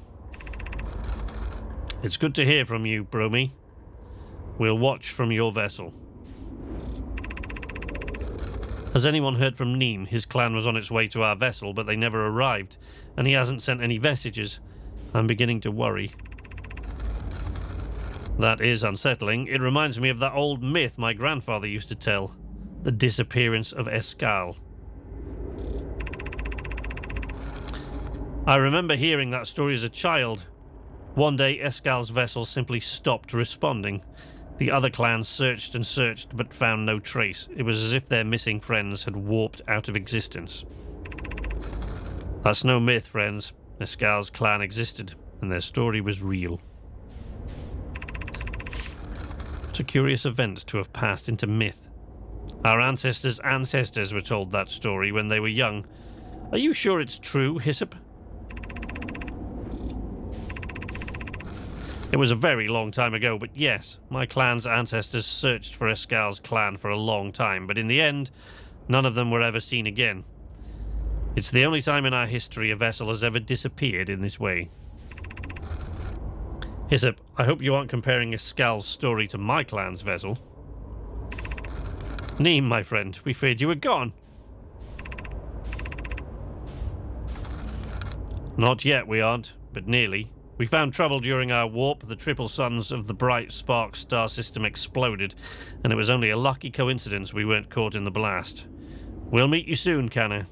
It's good to hear from you, Bromy. We'll watch from your vessel. Has anyone heard from Neem? His clan was on its way to our vessel, but they never arrived, and he hasn't sent any messages. I'm beginning to worry. That is unsettling. It reminds me of that old myth my grandfather used to tell. The disappearance of Escal. I remember hearing that story as a child. One day, Escal's vessel simply stopped responding. The other clans searched and searched, but found no trace. It was as if their missing friends had warped out of existence. That's no myth, friends. Escal's clan existed, and their story was real. What a curious event to have passed into myth. Our ancestors' ancestors were told that story when they were young. Are you sure it's true, Hyssop? It was a very long time ago, but yes, my clan's ancestors searched for Escal's clan for a long time, but in the end, none of them were ever seen again. It's the only time in our history a vessel has ever disappeared in this way. Hyssop, I hope you aren't comparing Escal's story to my clan's vessel. Neem, my friend, we feared you were gone. Not yet, we aren't, but nearly. We found trouble during our warp. The triple suns of the bright spark star system exploded, and it was only a lucky coincidence we weren't caught in the blast. We'll meet you soon, Canna.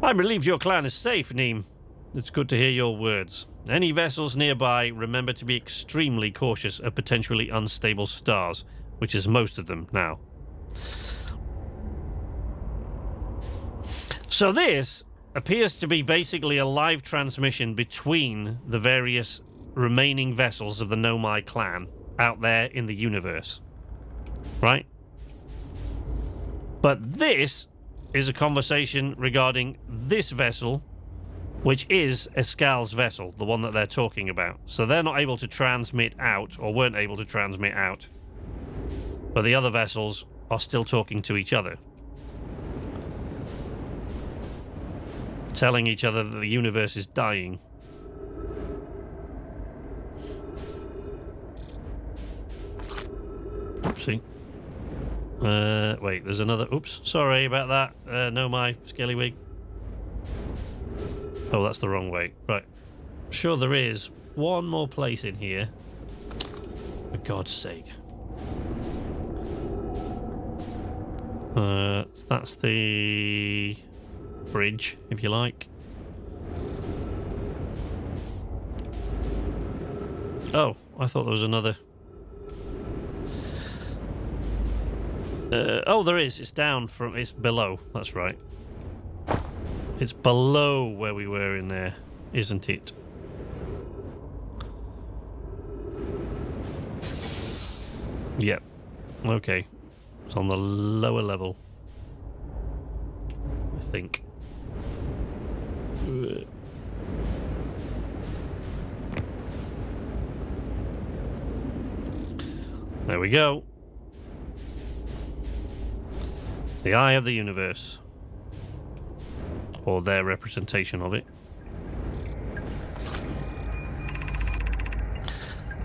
I'm relieved your clan is safe, Neem. It's good to hear your words. Any vessels nearby, remember to be extremely cautious of potentially unstable stars, which is most of them now. So this appears to be basically a live transmission between the various remaining vessels of the Nomai clan out there in the universe. Right? But this is a conversation regarding this vessel, which is Escal's vessel, the one that they're talking about. So they're not able to transmit out, or weren't able to transmit out. But the other vessels are still talking to each other, telling each other that the universe is dying. Oopsie. Wait, there's another... Oops, sorry about that. No, my skellywig. Oh, that's the wrong way. Right. Sure there is one more place in here. For God's sake. That's the bridge, if you like. Oh, I thought there was another. Oh, there is. It's down from... It's below. That's right. It's below where we were in there, isn't it? Yep. Okay. It's on the lower level, I think. There we go. The eye of the universe. Or their representation of it.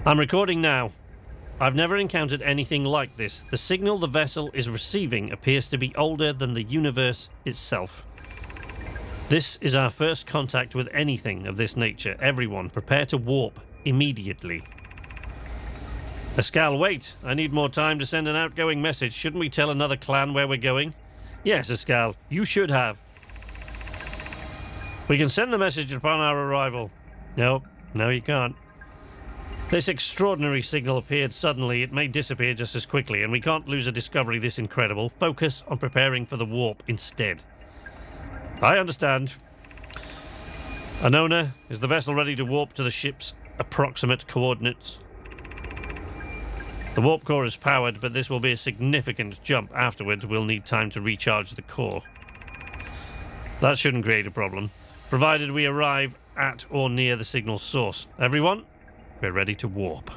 I'm recording now. I've never encountered anything like this. The signal the vessel is receiving appears to be older than the universe itself. This is our first contact with anything of this nature. Everyone, prepare to warp immediately. Escal, wait. I need more time to send an outgoing message. Shouldn't we tell another clan where we're going? Yes, Escal, you should have. We can send the message upon our arrival. No, you can't. This extraordinary signal appeared suddenly. It may disappear just as quickly, and we can't lose a discovery this incredible. Focus on preparing for the warp instead. I understand. Anona, is the vessel ready to warp to the ship's approximate coordinates? The warp core is powered, but this will be a significant jump afterward. We'll need time to recharge the core. That shouldn't create a problem, provided we arrive at or near the signal source. Everyone, we're ready to warp.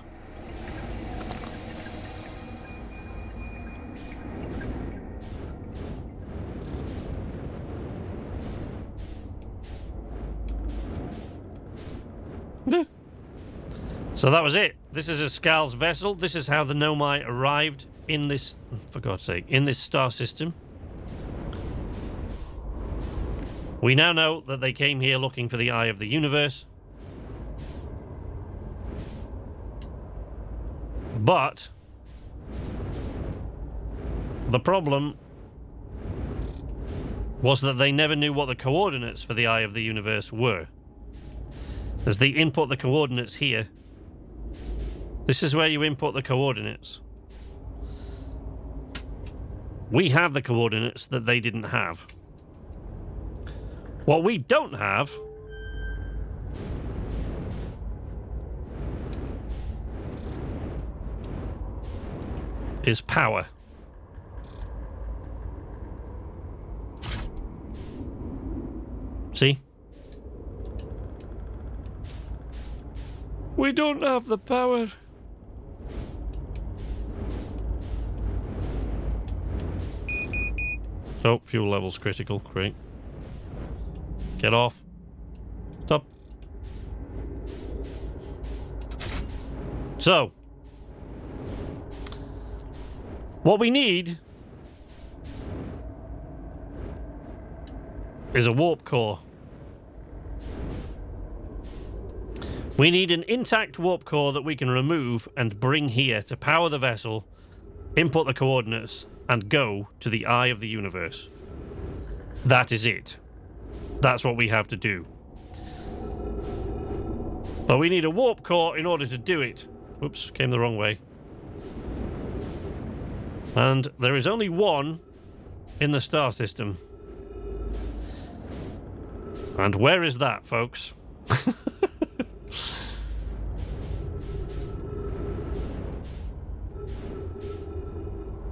So that was it. This is Escal's vessel. This is how the Nomai arrived in this, for God's sake, in this star system. We now know that they came here looking for the Eye of the Universe. But the problem was that they never knew what the coordinates for the Eye of the Universe were. As they input the coordinates here, this is where you input the coordinates. We have the coordinates that they didn't have. What we don't have is power. See? We don't have the power. Oh, fuel level's critical. Great. Get off. Stop. So, what we need is a warp core. We need an intact warp core that we can remove and bring here to power the vessel, input the coordinates, and go to the Eye of the Universe. That is it. That's what we have to do. But we need a warp core in order to do it. Oops, came the wrong way. And there is only one in the star system. And where is that, folks?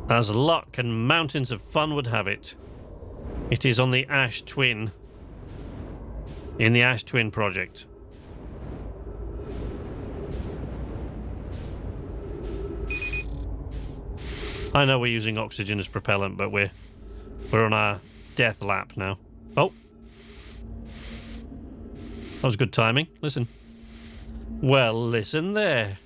As luck and mountains of fun would have it, it is on the Ash Twin, in the Ash Twin project. I know we're using oxygen as propellant, but we're on our death lap now. Oh. That was good timing. Listen. Well, listen there.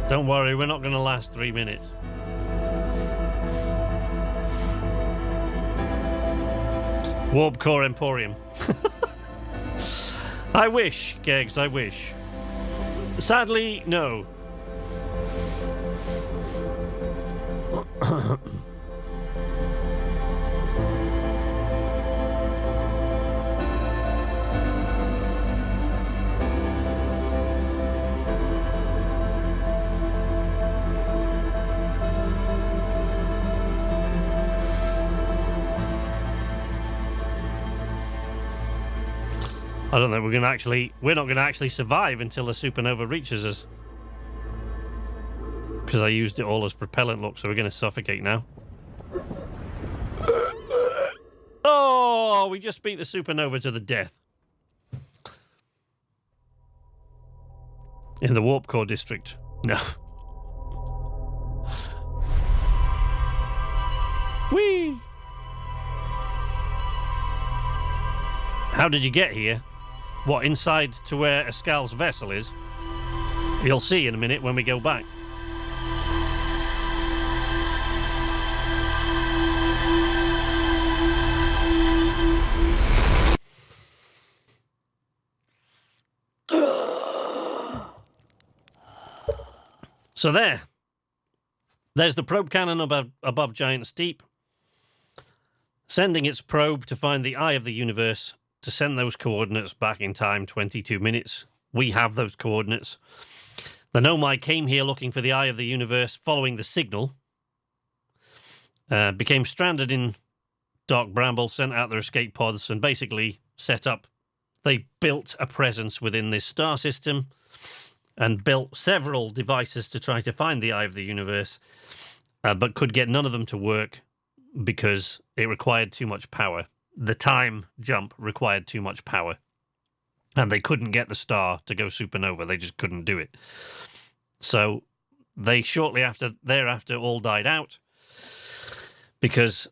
Don't worry, we're not going to last 3 minutes. Warp Core Emporium. I wish, Gegs, I wish. Sadly, no. I don't think we're not going to actually survive until the supernova reaches us. Because I used it all as propellant. Look, so we're going to suffocate now. Oh, we just beat the supernova to the death. In the warp core district. No. Whee! How did you get here? What, inside to where Escal's vessel is? You'll see in a minute when we go back. So there's the probe cannon above Giant Steep, sending its probe to find the eye of the universe to send those coordinates back in time 22 minutes. We have those coordinates. The Nomai came here looking for the eye of the universe, following the signal, became stranded in Dark Bramble, sent out their escape pods, and basically set up. They built a presence within this star system and built several devices to try to find the eye of the universe, but could get none of them to work because it required too much power. The time jump required too much power, and they couldn't get the star to go supernova. They just couldn't do it. So they shortly thereafter all died out because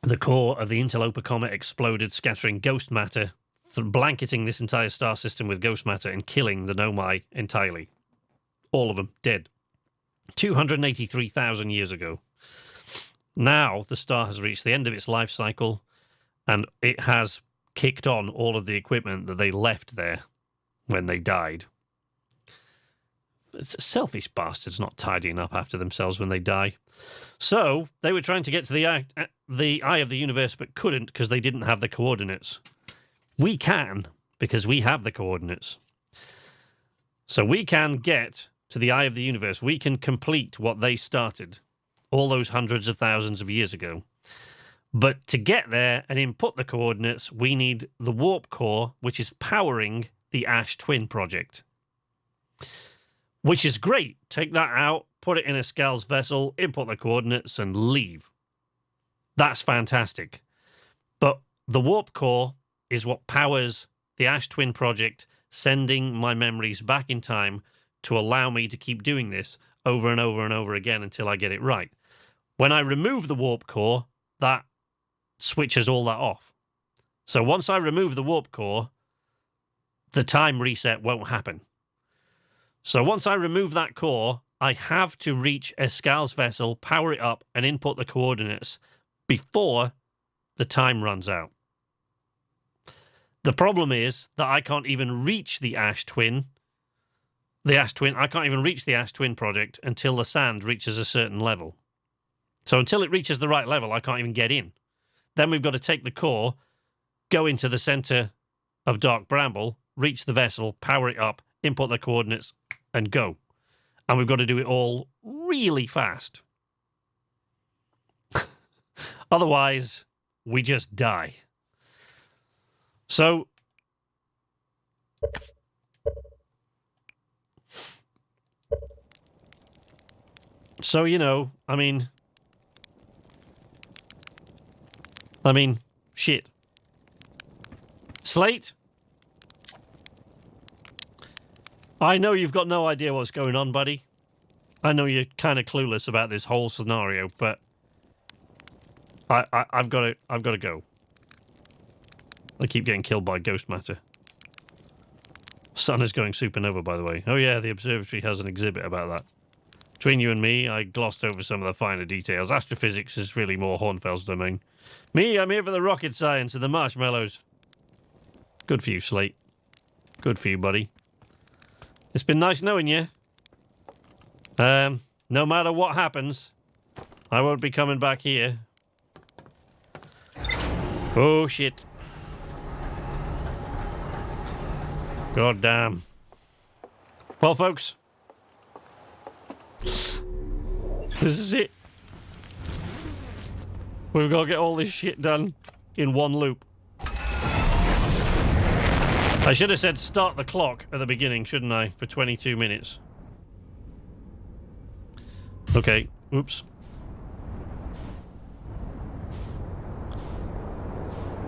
the core of the Interloper comet exploded, scattering ghost matter, blanketing this entire star system with ghost matter and killing the Nomai entirely. All of them dead. 283,000 years ago. Now the star has reached the end of its life cycle, and it has kicked on all of the equipment that they left there when they died. It's selfish bastards not tidying up after themselves when they die. So they were trying to get to the eye of the universe, but couldn't because they didn't have the coordinates. We can, because we have the coordinates. So we can get to the eye of the universe. We can complete what they started all those hundreds of thousands of years ago. But to get there and input the coordinates, we need the warp core, which is powering the Ash Twin project. Which is great. Take that out, put it in Escal's vessel, input the coordinates, and leave. That's fantastic. But the warp core is what powers the Ash Twin project, sending my memories back in time to allow me to keep doing this over and over and over again until I get it right. When I remove the warp core, that switches all that off. So once I remove the warp core, the time reset won't happen. So once I remove that core, I have to reach Escal's vessel, power it up, and input the coordinates before the time runs out. The problem is that I can't even reach the Ash Twin. I can't even reach the Ash Twin project until the sand reaches a certain level. So until it reaches the right level, I can't even get in. Then we've got to take the core, go into the center of Dark Bramble, reach the vessel, power it up, input the coordinates, and go. And we've got to do it all really fast. Otherwise, we just die. So you know, I mean, shit. Slate? I know you've got no idea what's going on, buddy. I know you're kind of clueless about this whole scenario, but I've got to go. I keep getting killed by ghost matter. Sun is going supernova, by the way. Oh yeah, the observatory has an exhibit about that. Between you and me, I glossed over some of the finer details. Astrophysics is really more Hornfels' domain. Me, I'm here for the rocket science and the marshmallows. Good for you, Slate. Good for you, buddy. It's been nice knowing you. No matter what happens, I won't be coming back here. Oh, shit. God damn. Well, folks, this is it. We've got to get all this shit done in one loop. I should have said start the clock at the beginning, shouldn't I? For 22 minutes. Okay, oops.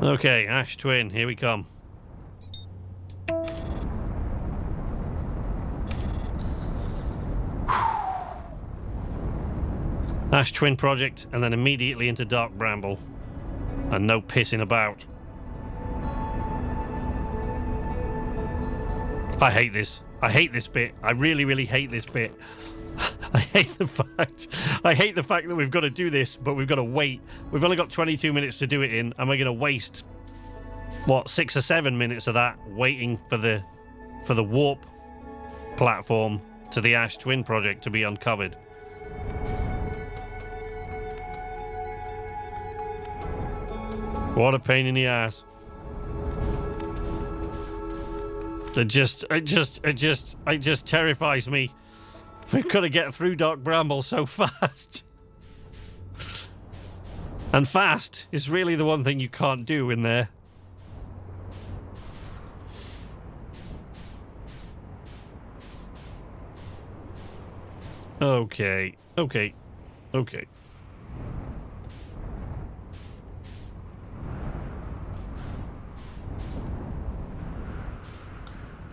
Okay, Ash Twin, here we come. Ash Twin Project, and then immediately into Dark Bramble. And no pissing about. I hate this. I hate this bit. I really, really hate this bit. I hate the fact that we've got to do this, but we've got to wait. We've only got 22 minutes to do it in, and we're going to waste, what, 6 or 7 minutes of that waiting for the warp platform to the Ash Twin Project to be uncovered. What a pain in the ass. It just terrifies me. We've got to get through Dark Bramble so fast. And fast is really the one thing you can't do in there. Okay.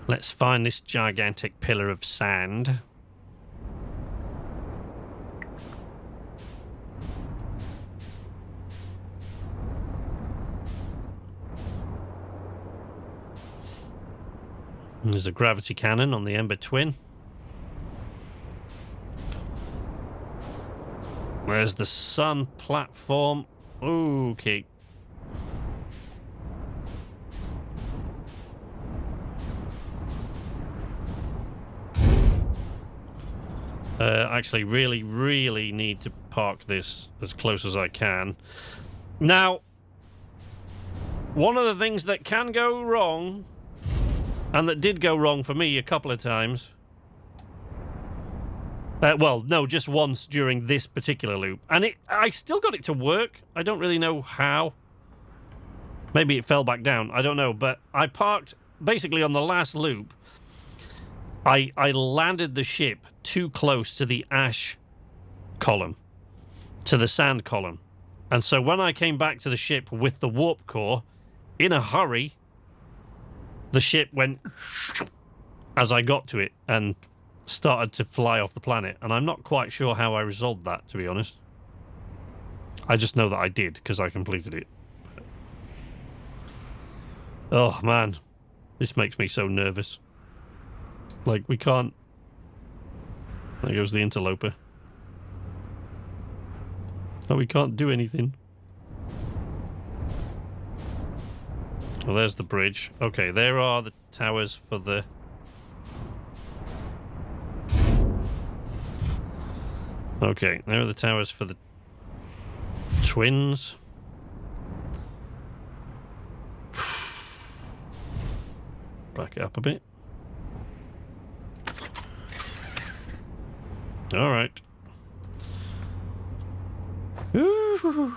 Let's find this gigantic pillar of sand. There's a gravity cannon on the Ember Twin. There's the sun platform. Okay. Actually, really need to park this as close as I can. Now, one of the things that can go wrong, and that did go wrong for me a couple of times. Well, no, just once during this particular loop. And I still got it to work. I don't really know how. Maybe it fell back down. I don't know. But I parked basically on the last loop. I landed the ship too close to the ash column, to the sand column. And so when I came back to the ship with the warp core, in a hurry, the ship went as I got to it and started to fly off the planet. And I'm not quite sure how I resolved that, to be honest. I just know that I did, because I completed it. Oh, man. This makes me so nervous. Like, we can't... There goes the interloper. Oh, we can't do anything. Well, there's the bridge. Okay, there are the towers for the... Okay, there are the towers for the twins. Back it up a bit. All right. Ooh.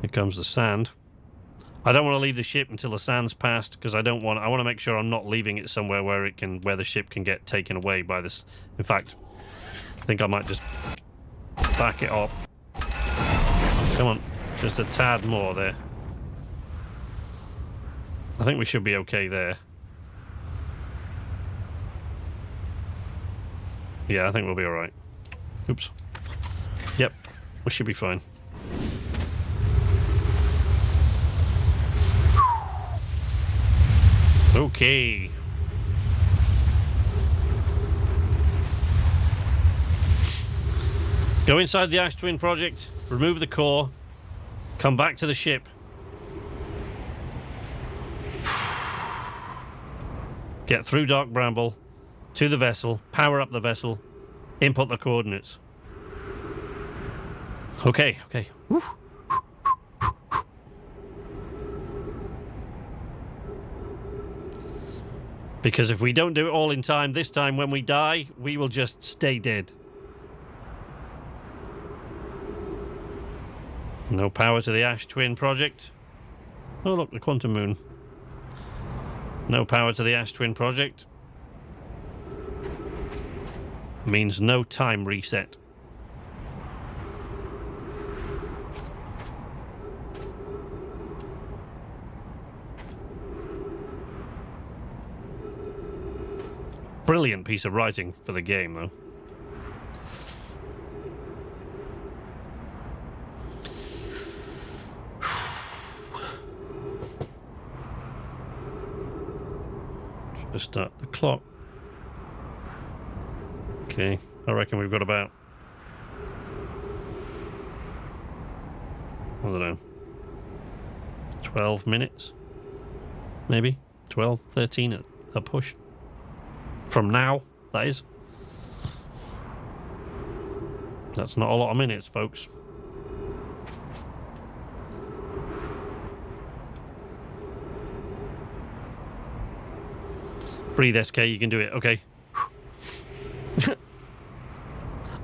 Here comes the sand. I don't want to leave the ship until the sand's passed, because I want to make sure I'm not leaving it somewhere where the ship can get taken away by this. In fact, I think I might just back it up. Come on, just a tad more there. I think we should be okay there. Yeah, I think we'll be alright. Oops. Yep, we should be fine. Okay. Go inside the Ash Twin Project, remove the core, come back to the ship. Get through Dark Bramble, to the vessel, power up the vessel, input the coordinates. Okay, okay. Woo. Because if we don't do it all in time, this time when we die, we will just stay dead. No power to the Ash Twin Project. Oh look, the Quantum Moon. No power to the Ash Twin Project. Means no time reset. Brilliant piece of writing for the game, though. Just start the clock. Okay, I reckon we've got about, I don't know, 12 minutes? Maybe? 12, 13 at a push? From now, that is. That's not a lot of minutes, folks. Breathe, SK, you can do it. Okay.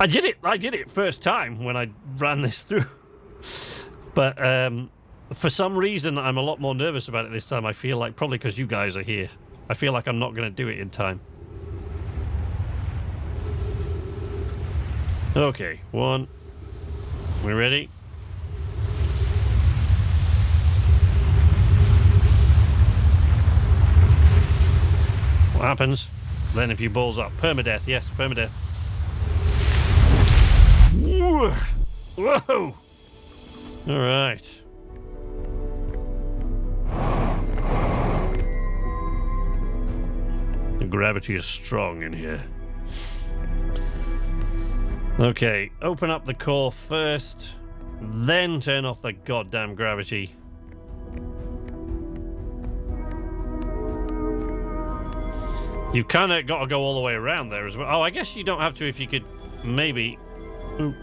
I did it first time when I ran this through. But for some reason, I'm a lot more nervous about it this time. I feel like, probably because you guys are here, I feel like I'm not going to do it in time. Okay, one. We ready? What happens then if you balls up? Permadeath, yes, permadeath. Whoa! Alright. The gravity is strong in here. Okay, open up the core first, then turn off the goddamn gravity. You've kind of got to go all the way around there as well. Oh, I guess you don't have to if you could maybe... Ooh.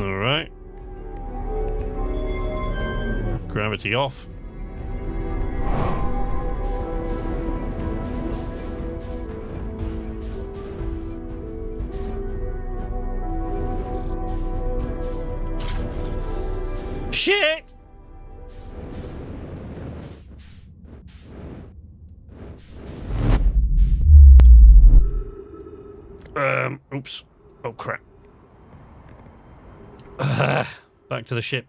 All right. Gravity off. Shit! Oops. Oh, crap. Back to the ship.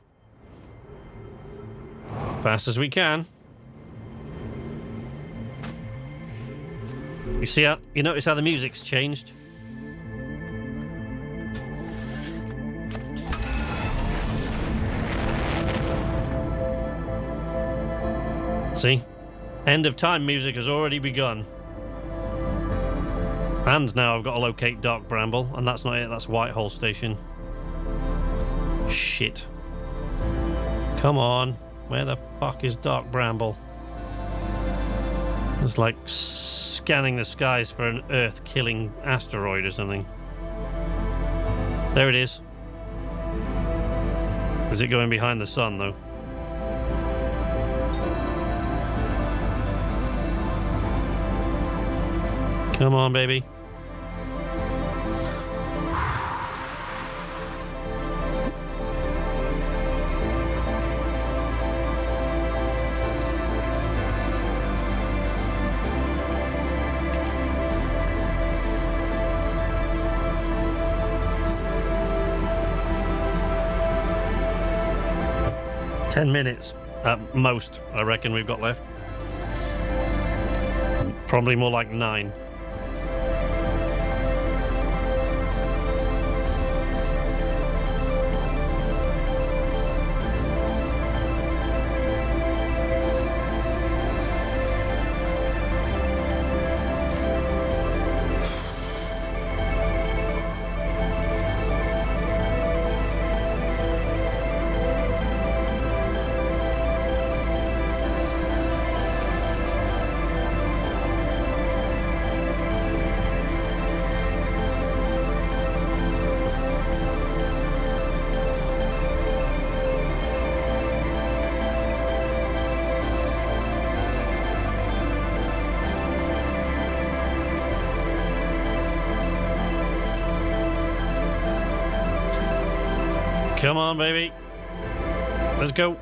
Fast as we can. You see how... You notice how the music's changed? See? End of time music has already begun. And now I've got to locate Dark Bramble, and that's not it, that's Whitehall Station. Shit. Come on. Where the fuck is Dark Bramble? It's like scanning the skies for an Earth-killing asteroid or something. There it is. Is it going behind the sun, though? Come on, baby. Ten minutes at most, I reckon we've got left. Probably more like 9. Come on, baby. Let's go.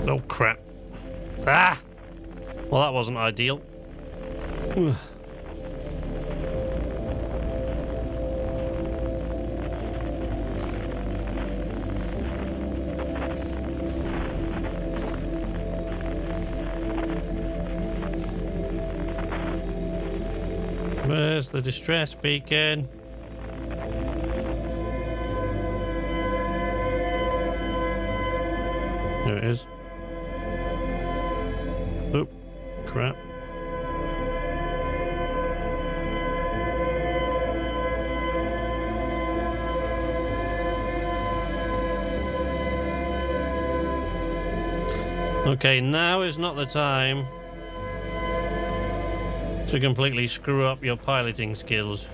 Oh, crap. Ah! Well, that wasn't ideal. Where's the distress beacon? There it is. Oh, crap. Okay, now is not the time to completely screw up your piloting skills.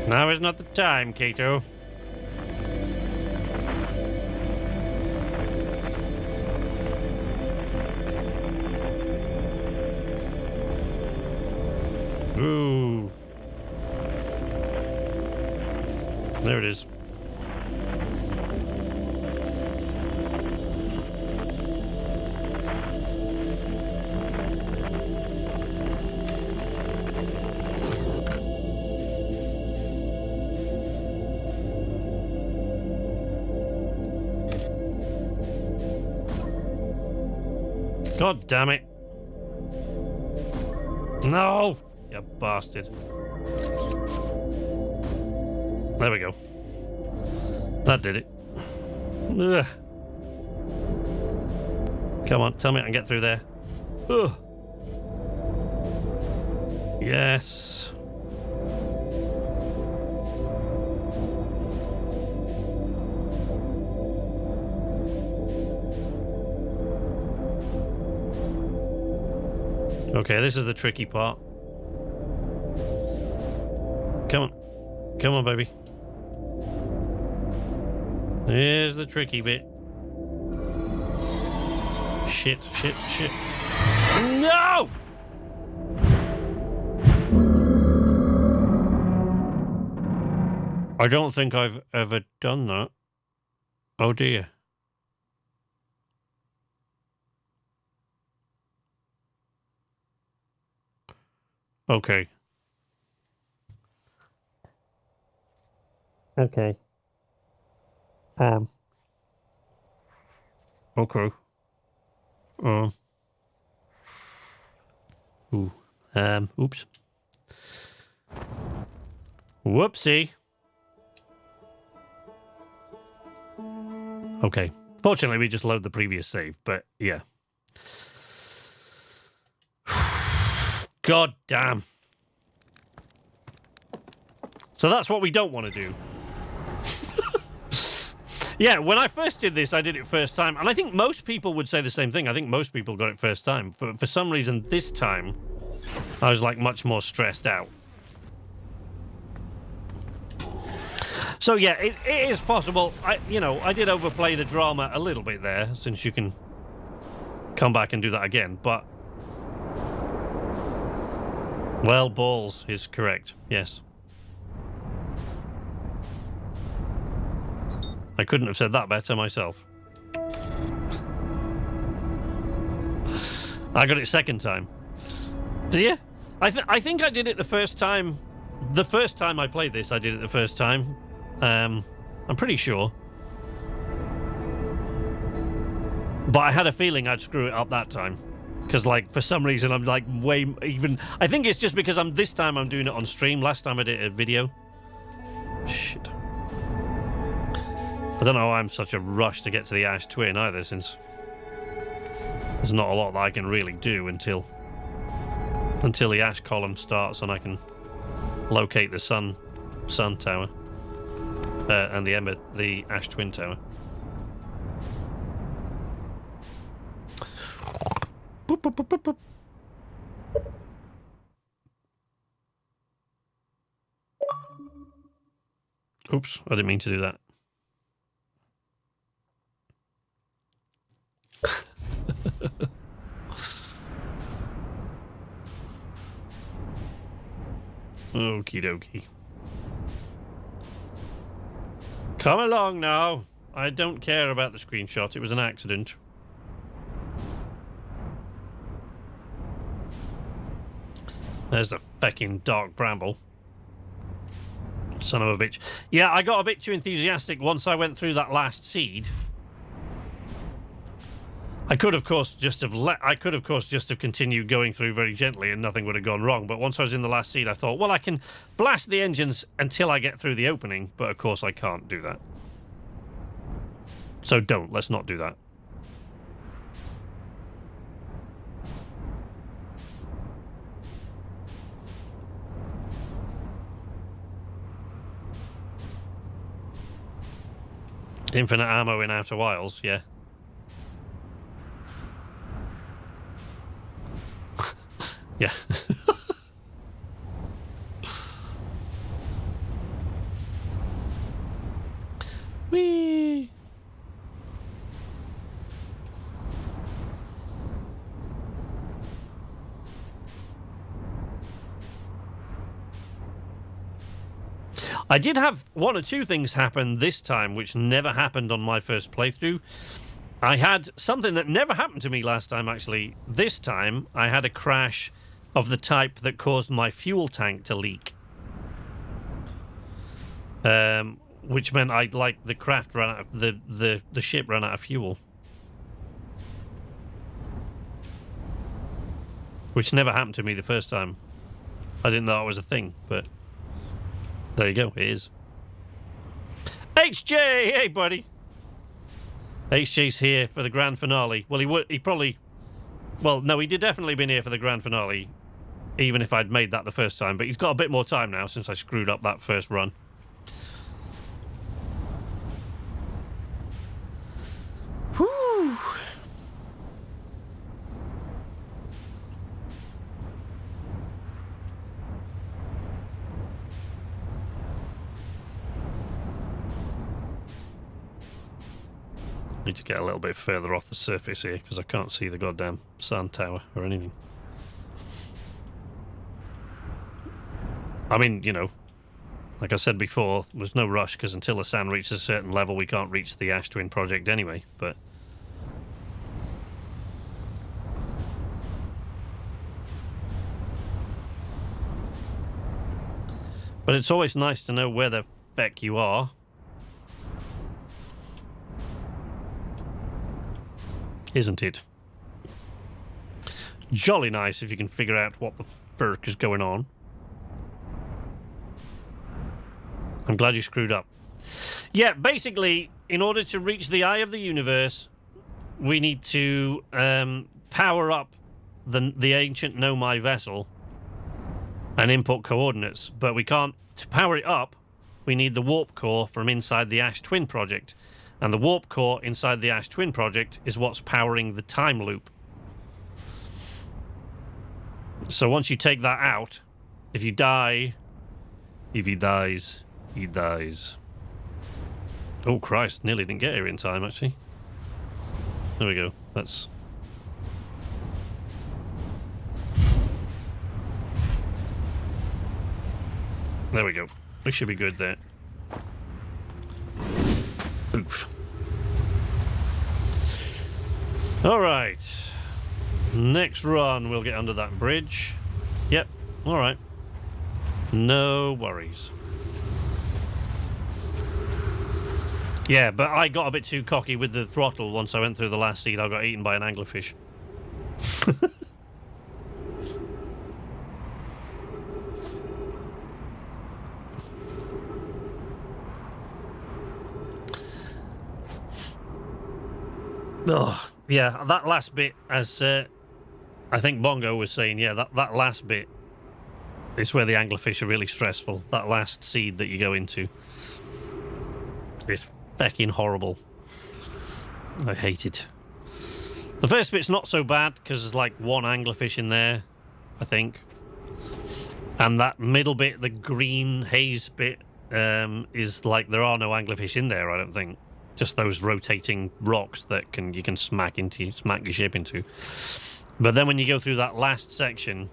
Now is not the time, Kato. Ooh. There it is. God damn it. No! You bastard. There we go. That did it. Ugh. Come on, tell me I can get through there. Ugh. Yes. Okay, this is the tricky part. Come on. Come on, baby. Here's the tricky bit. Shit, shit, shit. No! I don't think I've ever done that. Oh dear. Okay. Okay. Okay. Ooh. Oops. Whoopsie. Okay. Fortunately, we just load the previous save, but yeah. God damn. So that's what we don't want to do. Yeah, when I first did this, I did it first time. And I think most people would say the same thing. I think most people got it first time. But for some reason, this time, I was like much more stressed out. So yeah, it is possible. I did overplay the drama a little bit there, since you can come back and do that again. But, well, balls is correct. Yes. I couldn't have said that better myself. I got it second time. Did you? I think I did it the first time. The first time I played this, I did it the first time. I'm pretty sure. But I had a feeling I'd screw it up that time. Because, like, for some reason, I'm, like, way even... I think it's just because this time I'm doing it on stream. Last time I did a video. Shit. I don't know why I'm such a rush to get to the Ash Twin either, since there's not a lot that I can really do until until the ash column starts and I can locate the sun tower and the ash twin tower. Boop, boop, boop, boop, boop. Oops, I didn't mean to do that. Okie dokie. Come along now. I don't care about the screenshot. It was an accident. There's the fecking dark bramble. Son of a bitch. Yeah, I got a bit too enthusiastic once I went through that last seed. I could, of course, just have continued going through very gently and nothing would have gone wrong. But once I was in the last seed, I thought, well, I can blast the engines until I get through the opening. But, of course, I can't do that. So let's not do that. Infinite ammo in Outer Wilds, yeah. Yeah. Whee! I did have one or two things happen this time which never happened on my first playthrough. I had something that never happened to me last time, actually. This time, I had a crash of the type that caused my fuel tank to leak. Which meant the craft ran out of, the ship ran out of fuel. Which never happened to me the first time. I didn't know it was a thing, but there you go, it is. HJ! Hey, buddy! HJ's here for the grand finale. Well, he probably... Well, no, he did definitely been here for the grand finale, even if I'd made that the first time, but he's got a bit more time now since I screwed up that first run. Whew! Need to get a little bit further off the surface here because I can't see the goddamn sand tower or anything. I mean, you know, like I said before, there's no rush because until the sand reaches a certain level, we can't reach the Ash Twin project anyway, but... But it's always nice to know where the feck you are. Isn't it? Jolly nice if you can figure out what the frick is going on. I'm glad you screwed up. Yeah, basically, in order to reach the eye of the universe, we need to power up the ancient Nomai vessel and input coordinates. But we can't... To power it up, we need the warp core from inside the Ash Twin project. And the warp core inside the Ash Twin project is what's powering the time loop. So once you take that out, if he dies, he dies. Oh Christ, nearly didn't get here in time actually. There we go, that's... There we go, we should be good there. Oof. Alright. Next run, we'll get under that bridge. Yep, alright. No worries. Yeah, but I got a bit too cocky with the throttle once I went through the last seed. I got eaten by an anglerfish. Oh, yeah, that last bit, as I think Bongo was saying, yeah, that last bit is where the anglerfish are really stressful. That last seed that you go into is fecking horrible. I hate it. The first bit's not so bad because there's like one anglerfish in there, I think. And that middle bit, the green haze bit, is like there are no anglerfish in there, I don't think. Just those rotating rocks that you can smack your ship into. But then when you go through that last section,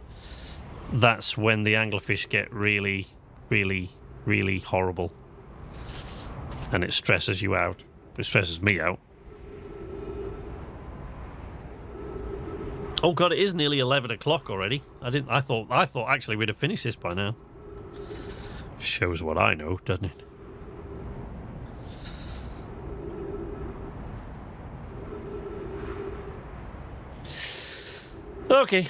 that's when the anglerfish get really, really, really horrible. And it stresses you out. It stresses me out. Oh god, it is nearly 11 o'clock already. I thought actually we'd have finished this by now. Shows what I know, doesn't it? Okay.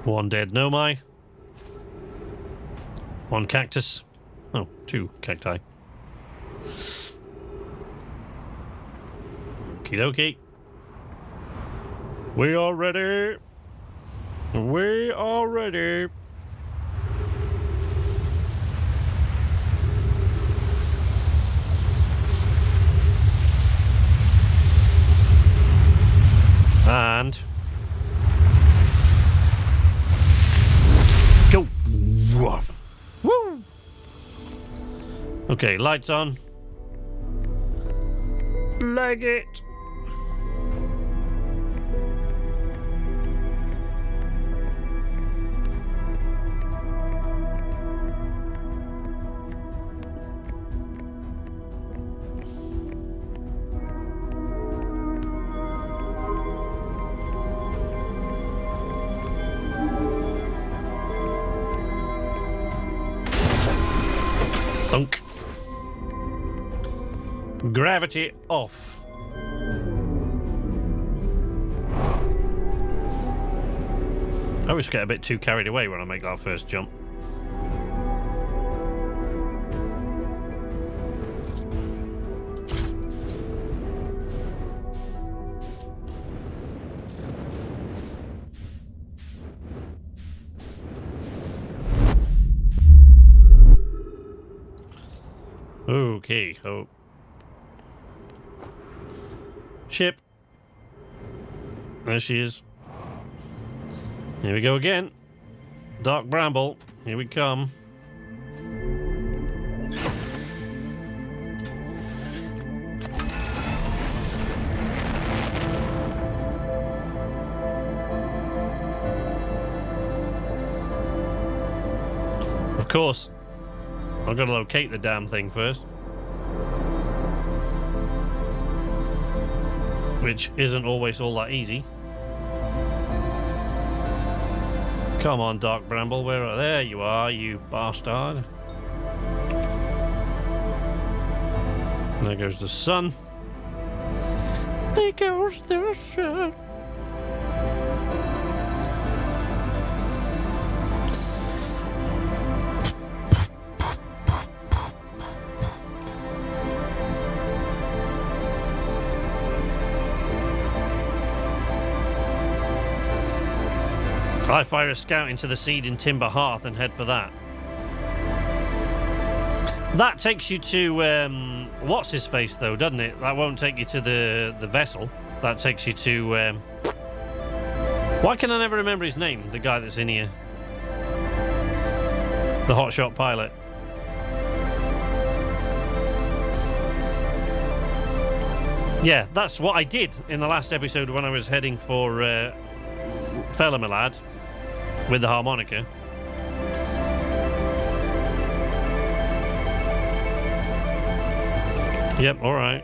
One dead Nomai. One cactus. Oh, 2 cacti. Okie dokie. We are ready. We are ready. And go. Woo. Okay, lights on. Leg it. Thunk. Gravity off. I always get a bit too carried away when I make that first jump. Okay, oh. Ship. There she is. Here we go again. Dark Bramble. Here we come. Of course. I've got to locate the damn thing first. Which isn't always all that easy. Come on, Dark Bramble, there you are, you bastard. There goes the sun. There goes the sun. I fire a scout into the seed in Timber Hearth and head for that. That takes you to what's his face though, doesn't it? That won't take you to the vessel. That takes you to why can I never remember his name? The guy that's in here, the hotshot pilot. Yeah, that's what I did in the last episode when I was heading for Felamalad with the harmonica. Yep, alright.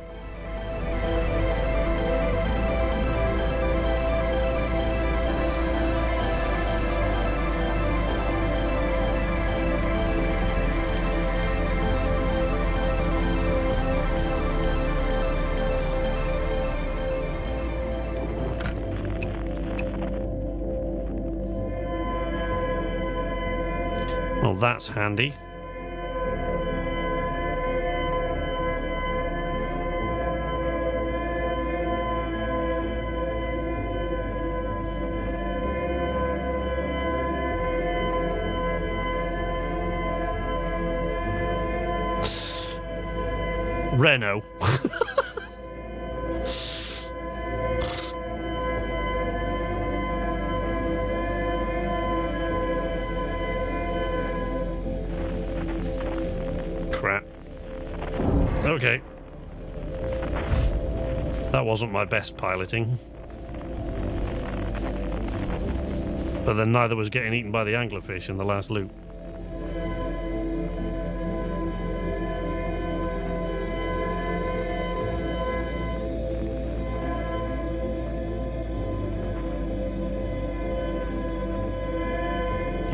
Well, that's handy. Renault. Crap. Okay. That wasn't my best piloting. But then neither was getting eaten by the anglerfish in the last loop.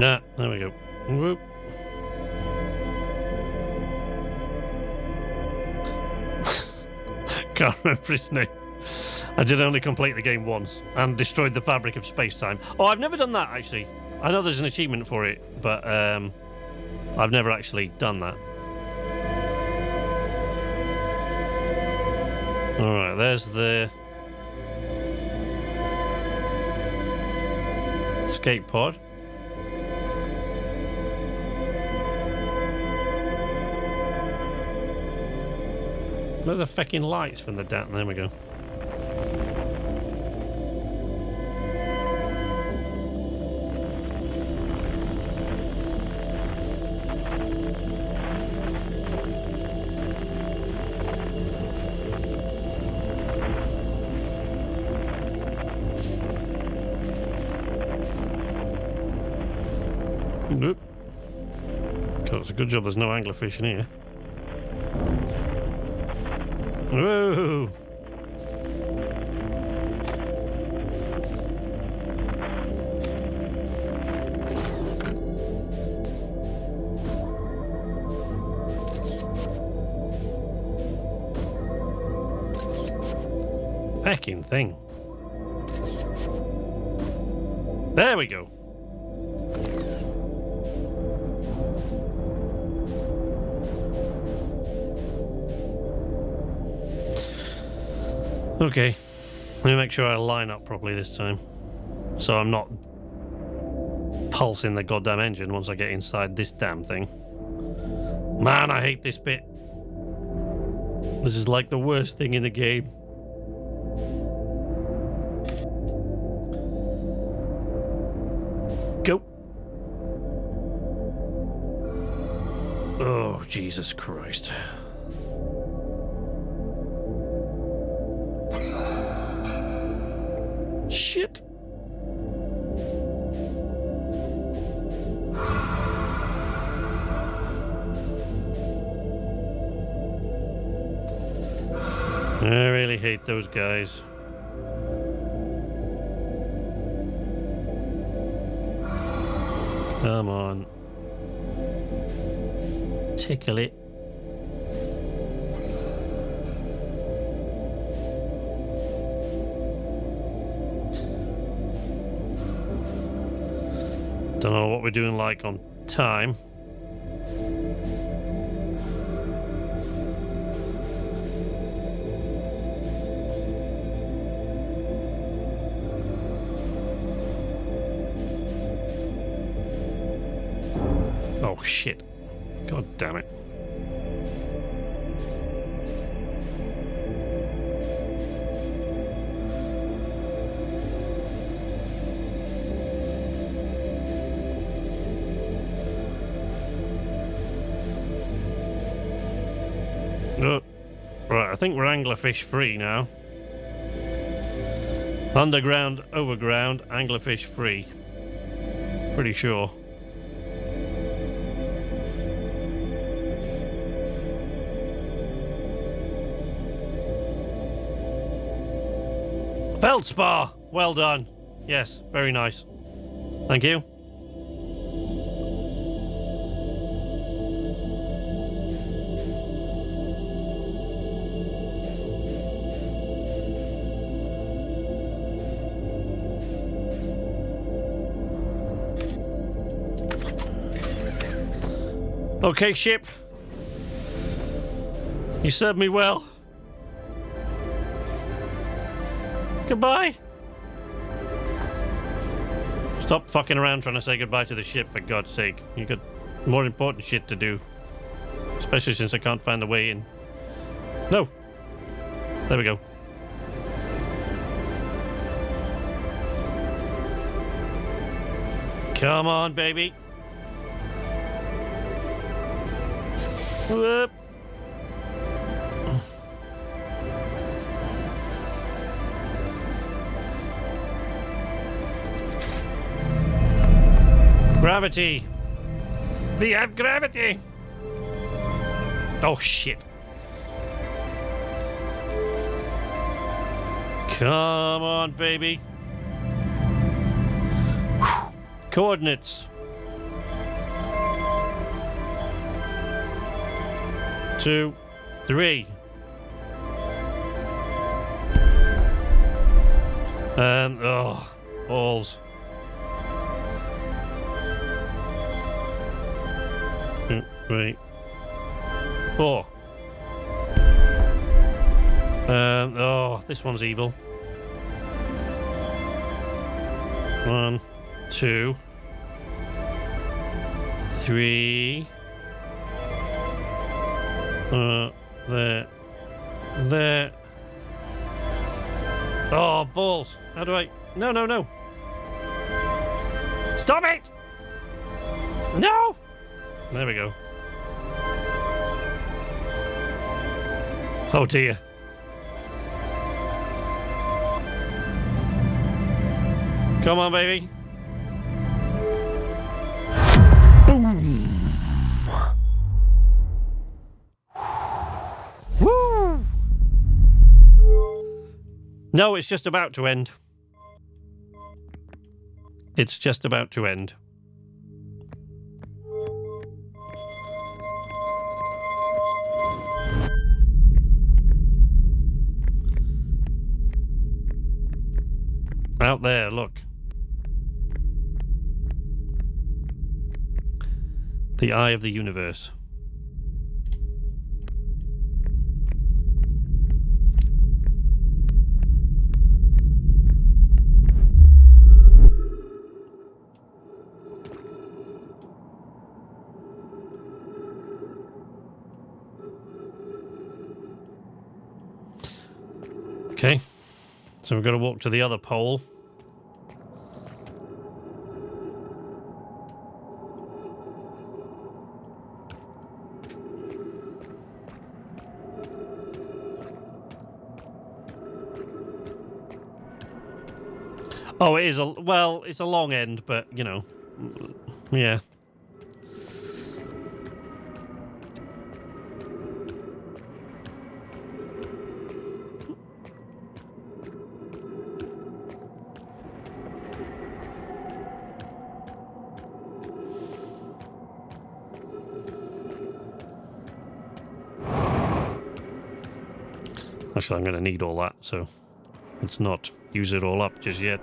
Ah, there we go. Whoop. Can't remember his name. I did only complete the game once and destroyed the fabric of space-time. Oh, I've never done that, actually. I know there's an achievement for it, but I've never actually done that. Alright, there's the escape pod. Where are the feckin' lights from the down? There we go. Nope. God, it's a good job there's no anglerfish in here. Whoa! Feckin' thing. There we go. Okay, let me make sure I line up properly this time, so I'm not pulsing the goddamn engine once I get inside this damn thing. Man, I hate this bit. This is like the worst thing in the game. Go. Oh, Jesus Christ. Shit. I really hate those guys. Come on. Tickle it. Don't know what we're doing like on time. Oh shit. God damn it. Oh, right, I think we're anglerfish free now. Underground, overground, anglerfish free. Pretty sure. Feldspar! Well done. Yes, very nice. Thank you. Okay, ship. You served me well. Goodbye. Stop fucking around trying to say goodbye to the ship, for God's sake. You got more important shit to do. Especially since I can't find the way in. No. There we go. Come on, baby. Whoop. Gravity. We have gravity. Oh, shit. Come on, baby. Whew. Coordinates. 2, 3. Oh, balls. 2, 3, 4. Oh, this one's evil. 1, 2, 3. There. Oh, balls. How do I... No, no, no. Stop it! No! There we go. Oh, dear. Come on, baby. Boom! Woo! No, it's just about to end. It's just about to end. Out there, look. The eye of the universe. Okay, so we've got to walk to the other pole. Oh, it is a... Well, it's a long end, but, you know, yeah. Actually, I'm going to need all that, so let's not use it all up just yet.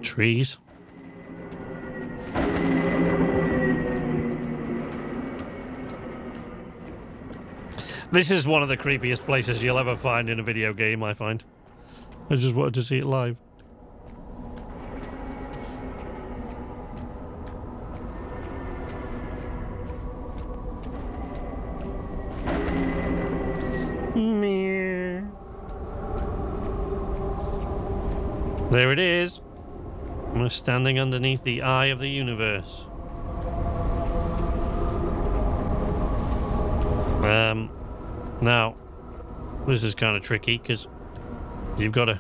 Trees. This is one of the creepiest places you'll ever find in a video game, I find. I just wanted to see it live. There it is. We're standing underneath the eye of the universe. Now, this is kind of tricky because you've got to...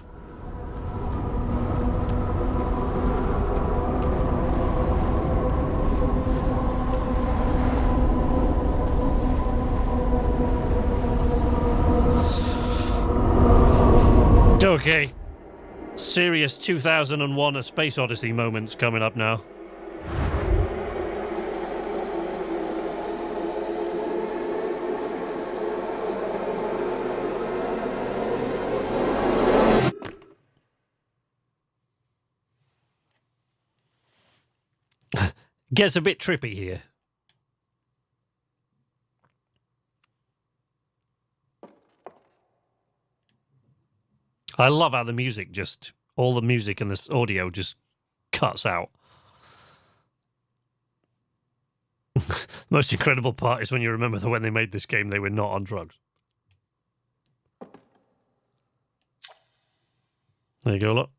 Okay. Serious 2001 A Space Odyssey moments coming up now. Gets a bit trippy here. I love how the music just... all the music and the audio just cuts out. The most incredible part is when you remember that when they made this game, they were not on drugs. There you go, look.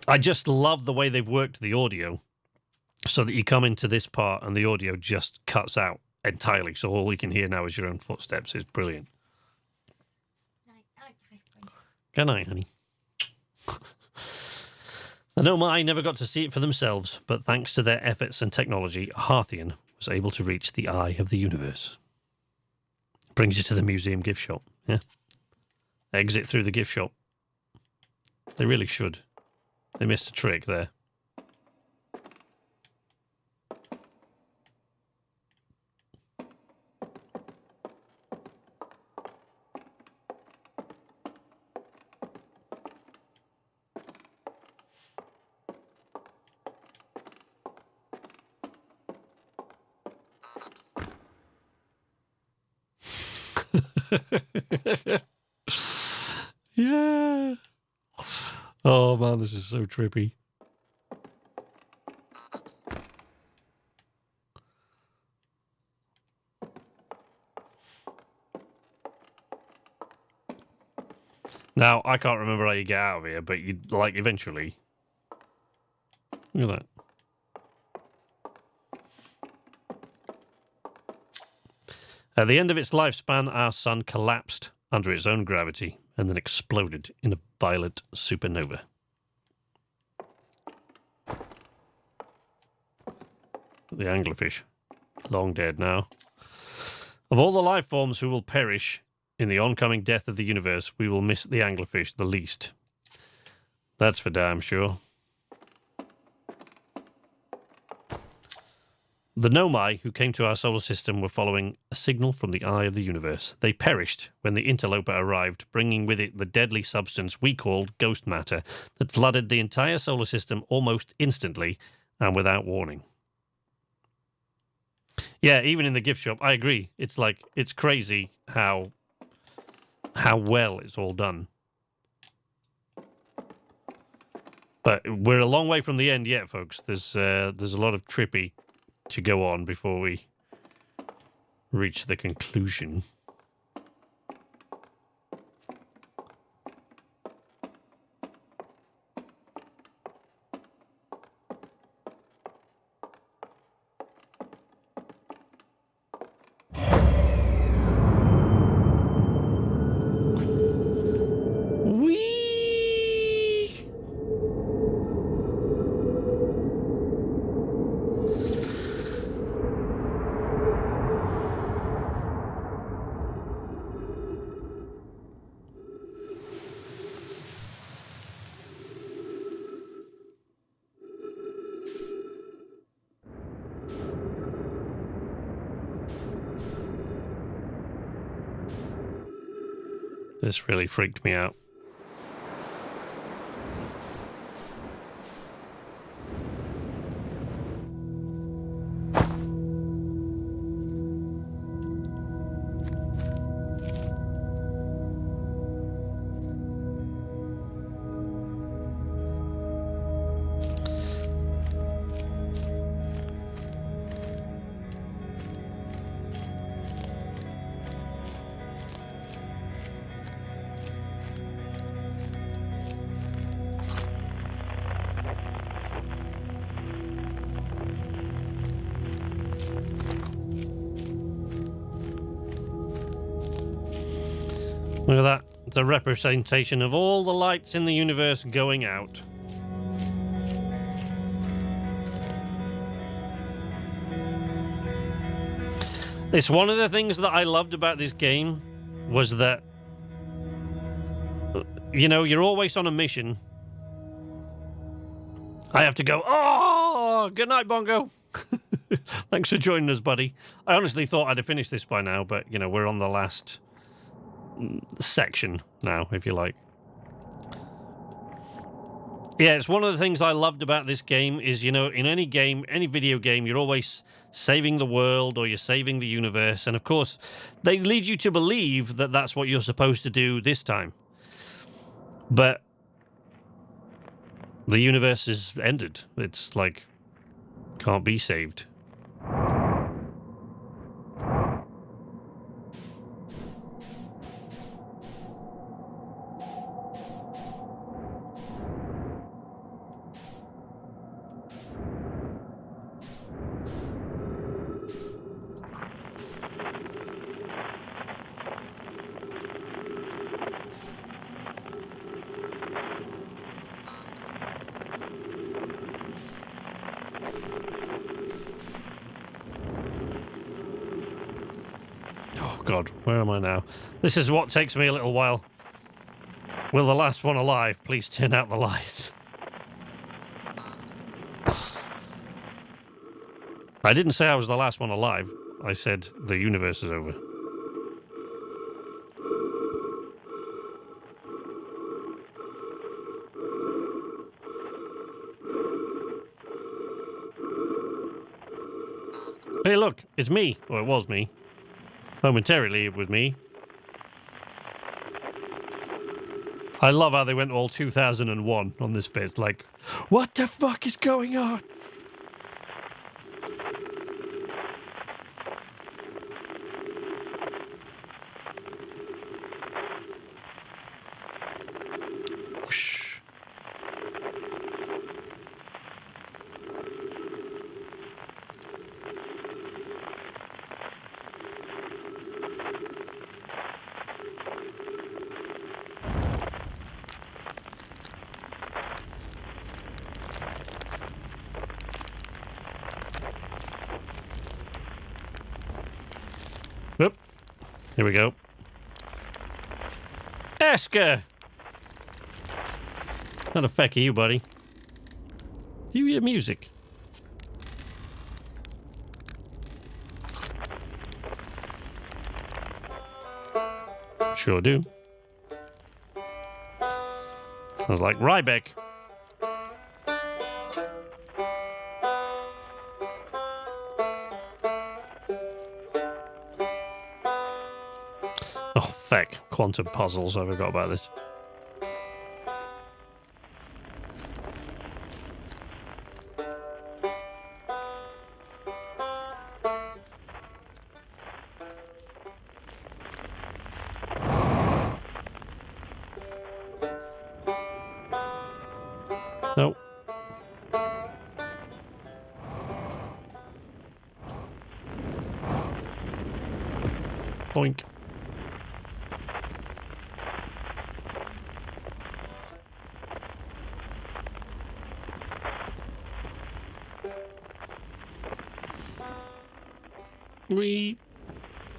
I just love the way they've worked the audio so that you come into this part and the audio just cuts out entirely. So all you can hear now is your own footsteps. It's brilliant. Good night, honey. The Nomai never got to see it for themselves, but thanks to their efforts and technology, Harthian was able to reach the eye of the universe. Brings you to the museum gift shop, yeah? Exit through the gift shop. They really should. They missed a trick there. Yeah. Oh man, this is so trippy. Now, I can't remember how you get out of here, but you like eventually. Look at that. At the end of its lifespan, our sun collapsed under its own gravity and then exploded in a violent supernova. The anglerfish, long dead now. Of all the life forms who will perish in the oncoming death of the universe, we will miss the anglerfish the least. That's for damn sure. The Nomai who came to our solar system were following a signal from the eye of the universe. They perished when the interloper arrived, bringing with it the deadly substance we called ghost matter that flooded the entire solar system almost instantly and without warning. Yeah, even in the gift shop, I agree. It's like, it's crazy how well it's all done. But we're a long way from the end yet, folks. There's a lot of trippy to go on before we reach the conclusion. This really freaked me out. Look at that. It's a representation of all the lights in the universe going out. It's one of the things that I loved about this game was that, you know, you're always on a mission. I have to go, oh, good night, Bongo. Thanks for joining us, buddy. I honestly thought I'd have finished this by now, but, you know, we're on the last section now, if you like. Yeah, it's one of the things I loved about this game is, you know, in any game, any video game, you're always saving the world or you're saving the universe. And of course, they lead you to believe that that's what you're supposed to do this time. But the universe is ended. It's like, can't be saved. God, where am I now? This is what takes me a little while. Will the last one alive please turn out the lights? I didn't say I was the last one alive. I said the universe is over. Hey, look, it's me. Or it was me. Momentarily, it was me. I love how they went all 2001 on this bit. It's like, what the fuck is going on? Whoosh. Whoop. Here we go. Esker! How the feck are you, buddy? Do you hear music? Sure do. Sounds like Rybeck. Oh, feck. Quantum puzzles. I forgot about this. Nope. Boink. Wee.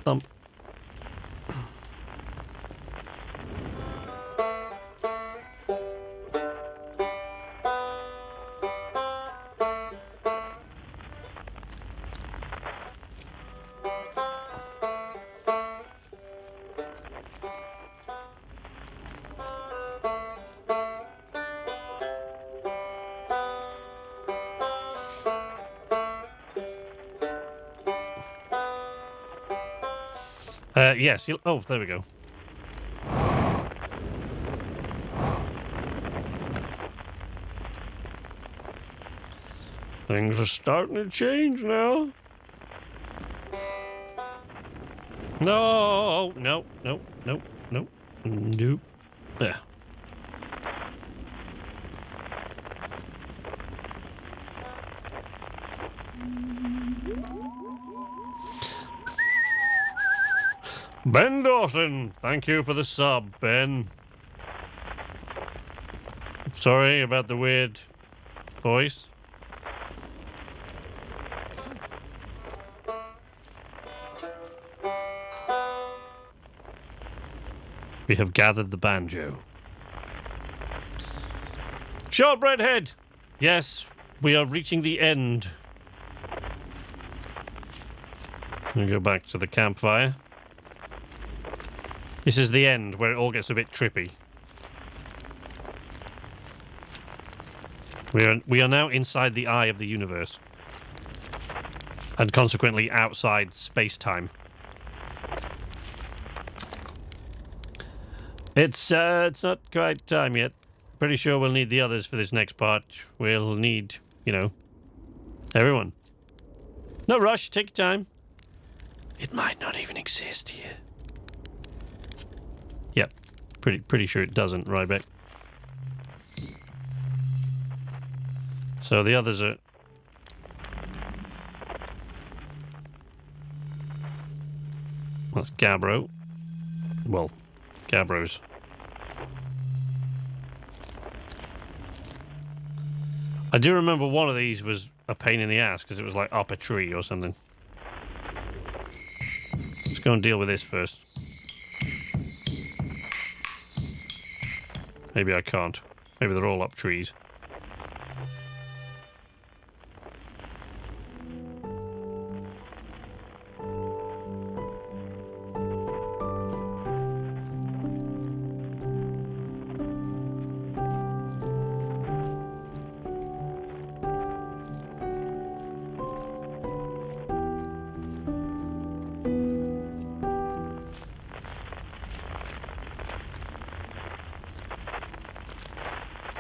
Thump. Yes. Oh, there we go. Things are starting to change now. No, no, no, no, no, nope. Yeah. Ben Dawson, thank you for the sub, Ben. Sorry about the weird voice. We have gathered the banjo. Shortbread Head! Yes, we are reaching the end. Let me go back to the campfire. This is the end, where it all gets a bit trippy. We are now inside the eye of the universe. And consequently outside space-time. It's not quite time yet. Pretty sure we'll need the others for this next part. We'll need, you know, everyone. No rush, take your time. It might not even exist here. Yep, pretty sure it doesn't, Ryback. So the others are... That's Gabbro. Well, Gabbros. I do remember one of these was a pain in the ass because it was like up a tree or something. Let's go and deal with this first. Maybe I can't. Maybe they're all up trees.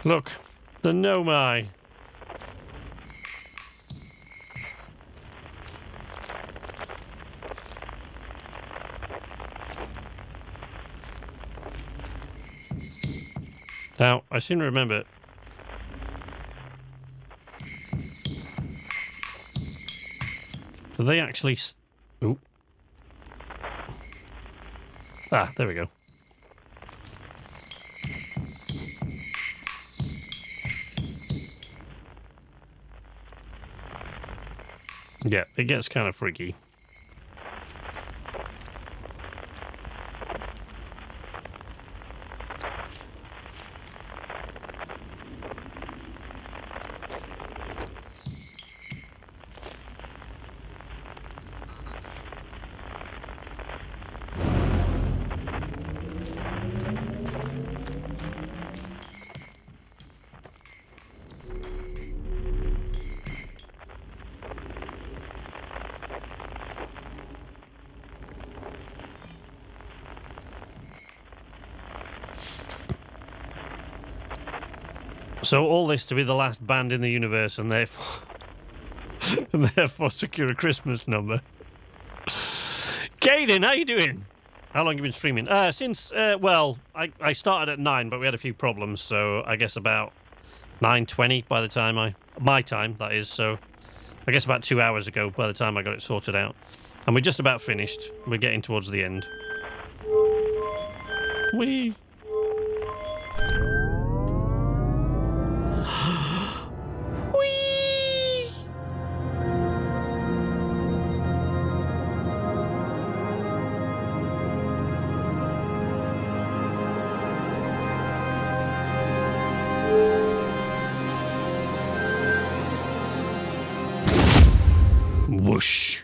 Look, the Nomai. Now, I seem to remember... Do they actually... Ooh. Ah, there we go. Yeah, it gets kind of freaky. So all this to be the last band in the universe, and therefore, secure a Christmas number. Caden, how you doing? How long have you been streaming? Since well, I started at 9, but we had a few problems, so I guess about 9:20 by the time my time that is. So I guess about 2 hours ago by the time I got it sorted out, and we're just about finished. We're getting towards the end. Whee! Whoosh.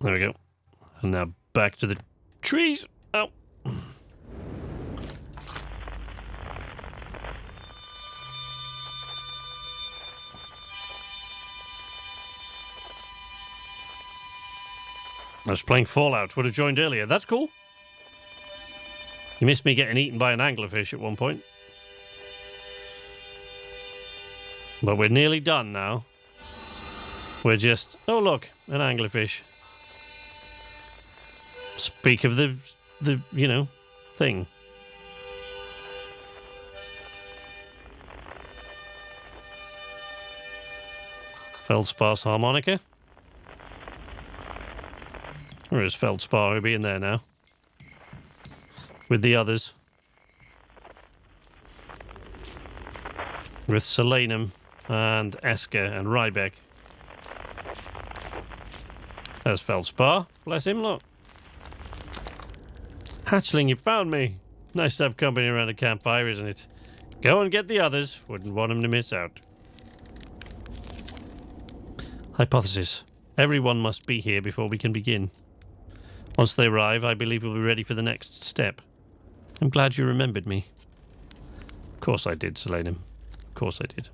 There we go. And now back to the trees. Oh. I was playing Fallout. Would have joined earlier. That's cool. You missed me getting eaten by an anglerfish at one point. But we're nearly done now. We're just... Oh, look. An anglerfish. Speak of the you know, thing. Feldspar's harmonica. Where is Feldspar? He'll be in there now. With the others. With Selenum and Esker and Rybeck. There's Feldspar. Bless him, look. Hatchling, you found me. Nice to have company around a campfire, isn't it? Go and get the others. Wouldn't want them to miss out. Hypothesis. Everyone must be here before we can begin. Once they arrive, I believe we'll be ready for the next step. I'm glad you remembered me. Of course I did, Selenium. Of course I did.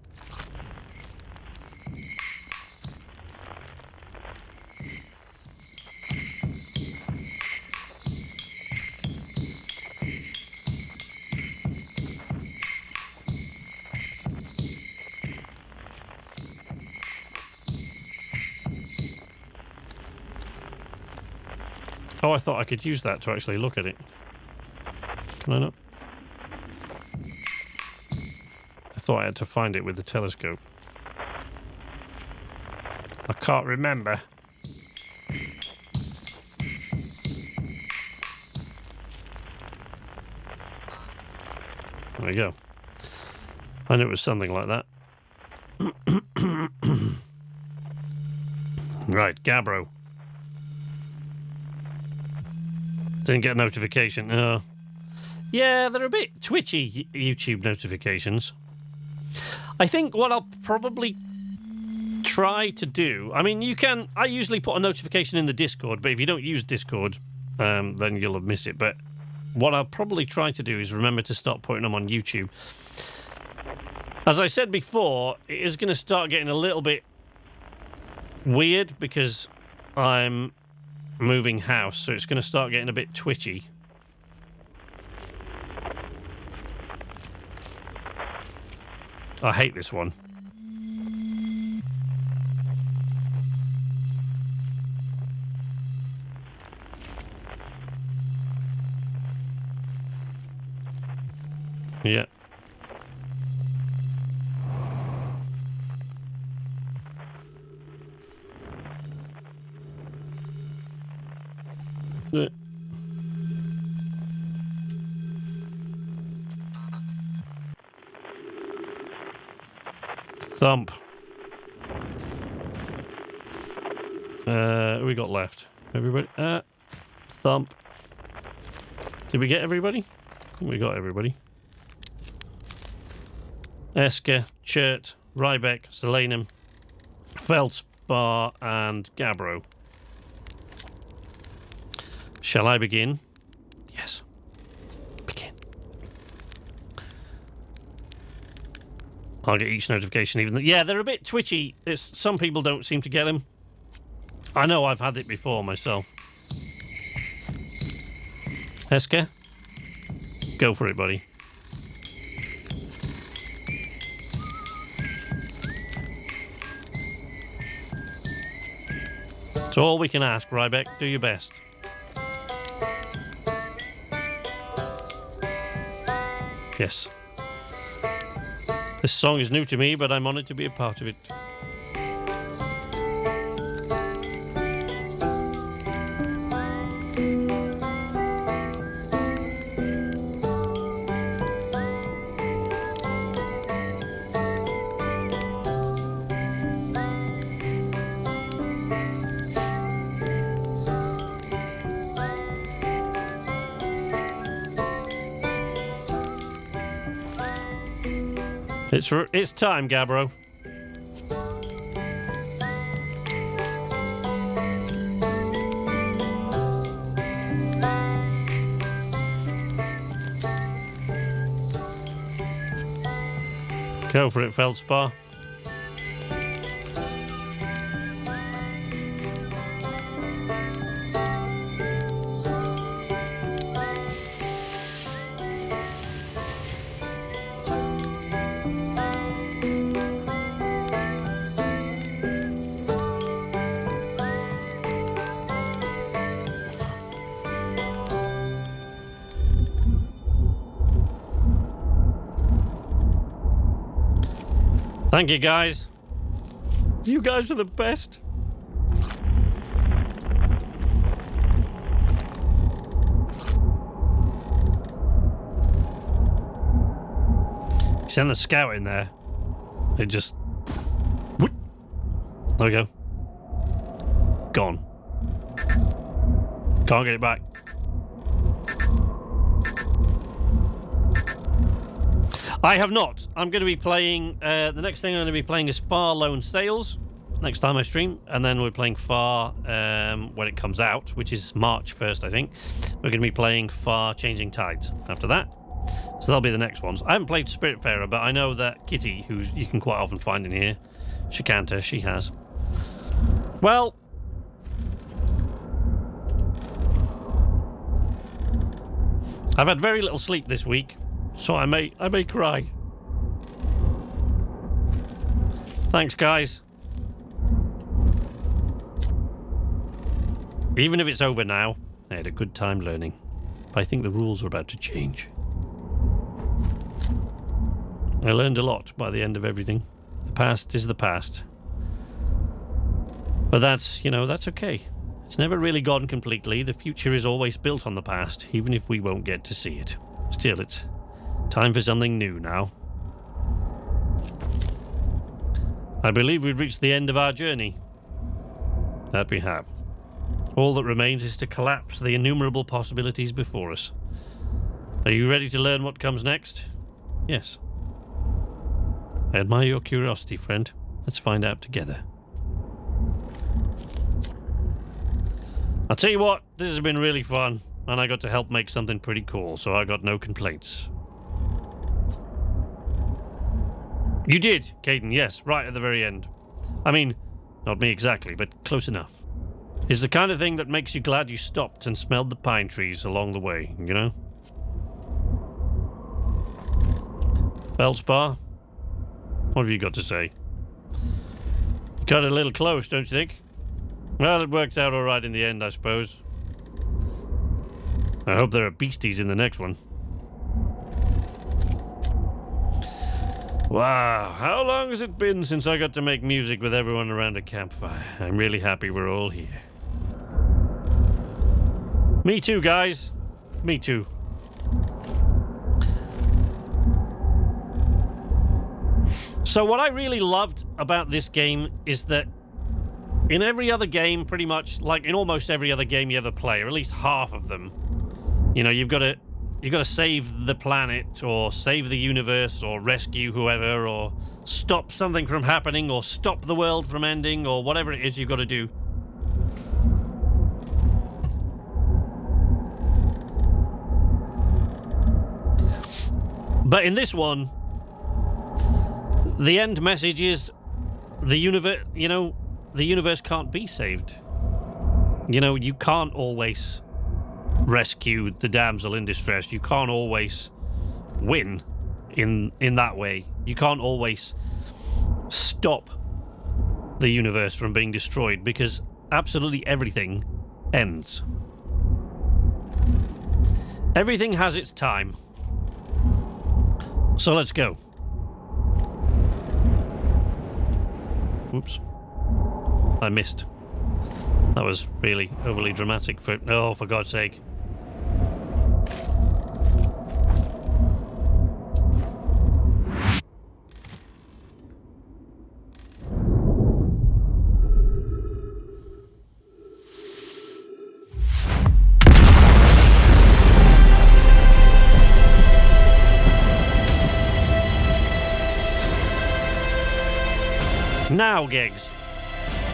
Oh, I thought I could use that to actually look at it. Can I not? I thought I had to find it with the telescope. I can't remember. There we go. I knew it was something like that. Right, Gabbro. Didn't get a notification. Yeah, they're a bit twitchy, YouTube notifications. I think what I'll probably try to do... I mean, you can... I usually put a notification in the Discord, but if you don't use Discord, then you'll have missed it. But what I'll probably try to do is remember to start putting them on YouTube. As I said before, it is going to start getting a little bit weird because I'm moving house, so it's going to start getting a bit twitchy. I hate this one. Yeah. Thump. Who we got left? Everybody? Thump. Did we get everybody? I think we got everybody. Esker, Chert, Rybeck, Selenum, Feldspar, and Gabbro. Shall I begin? Yes. Begin. I'll get each notification, even though... Yeah, they're a bit twitchy. Some people don't seem to get them. I know I've had it before myself. Esker? Go for it, buddy. It's all we can ask, Rybeck. Do your best. Yes. This song is new to me, but I'm honoured to be a part of it. It's time, Gabbro. Go for it, Feldspar. Thank you, guys. You guys are the best. Send the scout in there. It just... There we go. Gone. Can't get it back. I have not. I'm going to be playing... the next thing I'm going to be playing is Far Lone Sails. next time I stream, and then we're playing Far when it comes out, which is March 1st, I think. We're going to be playing Far Changing Tides after that. So that'll be the next ones. I haven't played Spiritfarer, but I know that Kitty, who you can quite often find in here, Shikanta, she has. Well, I've had very little sleep this week, so I may cry. Thanks, guys. Even if it's over now, I had a good time learning. But I think the rules are about to change. I learned a lot by the end of everything. The past is the past. But that's, you know, that's okay. It's never really gone completely. The future is always built on the past, even if we won't get to see it. Still, it's time for something new now. I believe we've reached the end of our journey. That we have. All that remains is to collapse the innumerable possibilities before us. Are you ready to learn what comes next? Yes. I admire your curiosity, friend. Let's find out together. I'll tell you what, this has been really fun, and I got to help make something pretty cool, so I got no complaints. You did, Caden, yes, right at the very end. I mean, not me exactly, but close enough. It's the kind of thing that makes you glad you stopped and smelled the pine trees along the way, you know? Feldspar, what have you got to say? You got a little close, don't you think? Well, it worked out all right in the end, I suppose. I hope there are beasties in the next one. Wow, how long has it been since I got to make music with everyone around a campfire? I'm really happy we're all here. Me too, guys. Me too. So what I really loved about this game is that in every other game, pretty much, like in almost every other game you ever play, or at least half of them, you know, you've got to save the planet, or save the universe, or rescue whoever, or stop something from happening, or stop the world from ending, or whatever it is you've got to do. But in this one, the end message is the universe, you know, the universe can't be saved. You know, you can't always rescue the damsel in distress. You can't always win in that way. You can't always stop the universe from being destroyed, because absolutely everything ends. Everything has its time. So let's go. Oops. I missed. That was really overly dramatic for... Oh, for God's sake. Now, gigs.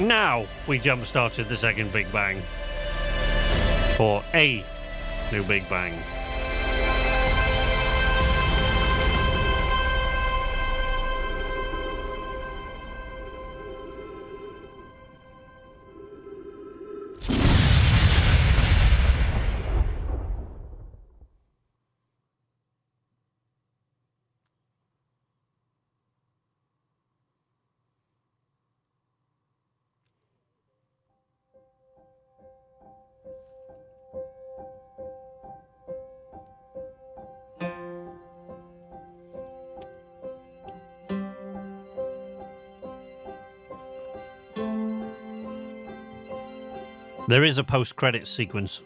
Now we jump-started the second Big Bang. For a new Big Bang. There is a post-credits sequence.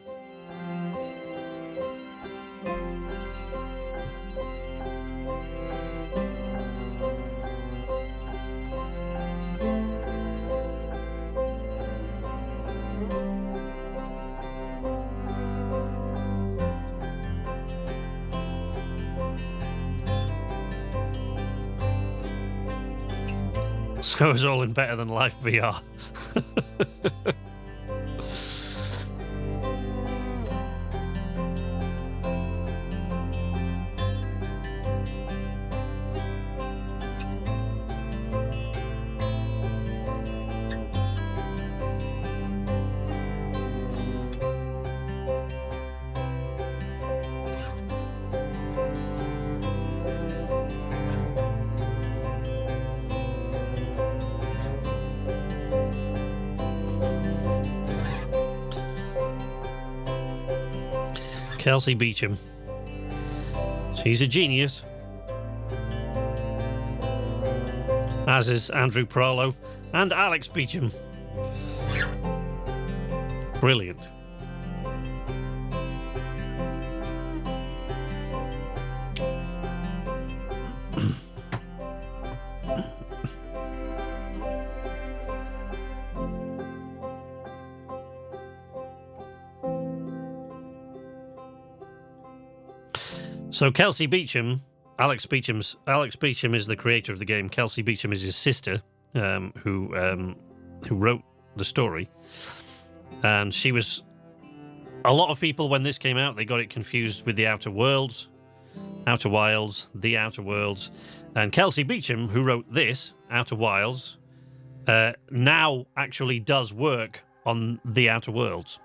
So it's all in Better Than Life VR. Kelsey Beecham. She's a genius. As is Andrew Pralo and Alex Beecham. Brilliant. So Kelsey Beecham, Alex Beecham is the creator of the game. Kelsey Beecham is his sister, who wrote the story. And she was... A lot of people, when this came out, they got it confused with the Outer Worlds, Outer Wilds, the Outer Worlds. And Kelsey Beecham, who wrote this, Outer Wilds, now actually does work on the Outer Worlds.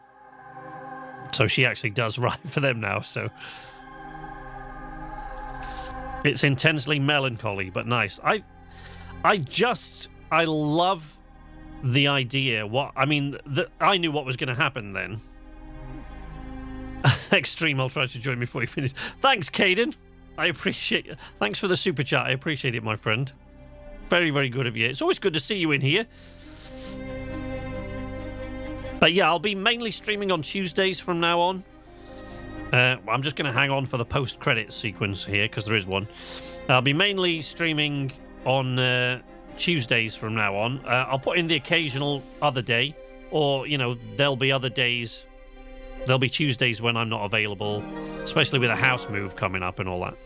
So she actually does write for them now, so... It's intensely melancholy, but nice. I love the idea. I knew what was going to happen then. Extreme, I'll try to join before you finish. Thanks, Caden. I appreciate it. Thanks for the super chat. I appreciate it, my friend. Very, very good of you. It's always good to see you in here. But yeah, I'll be mainly streaming on Tuesdays from now on. I'm just going to hang on for the post-credits sequence here, because there is one. I'll be mainly streaming on Tuesdays from now on. I'll put in the occasional other day, or, there'll be other days. There'll be Tuesdays when I'm not available, especially with a house move coming up and all that.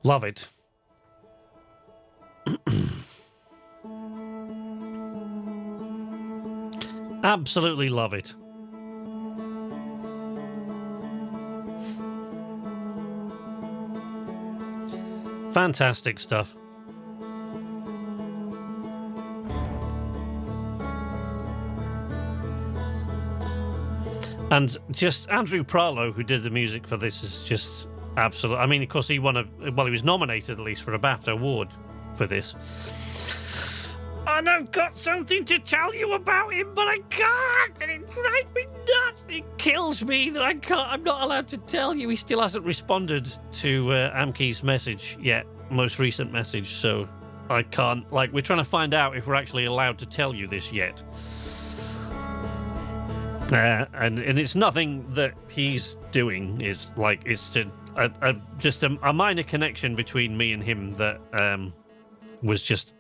Love it. Absolutely love it. Fantastic stuff. And just Andrew Pralo, who did the music for this, is just absolute. I mean, of course, he won he was nominated at least for a BAFTA award for this. And I've got something to tell you about him, but I can't, and it drives me nuts. It kills me that I can't. I'm not allowed to tell you. He still hasn't responded to Amki's message yet, most recent message, so I can't. Like, we're trying to find out if we're actually allowed to tell you this yet. And it's nothing that he's doing. It's like it's just a minor connection between me and him that was just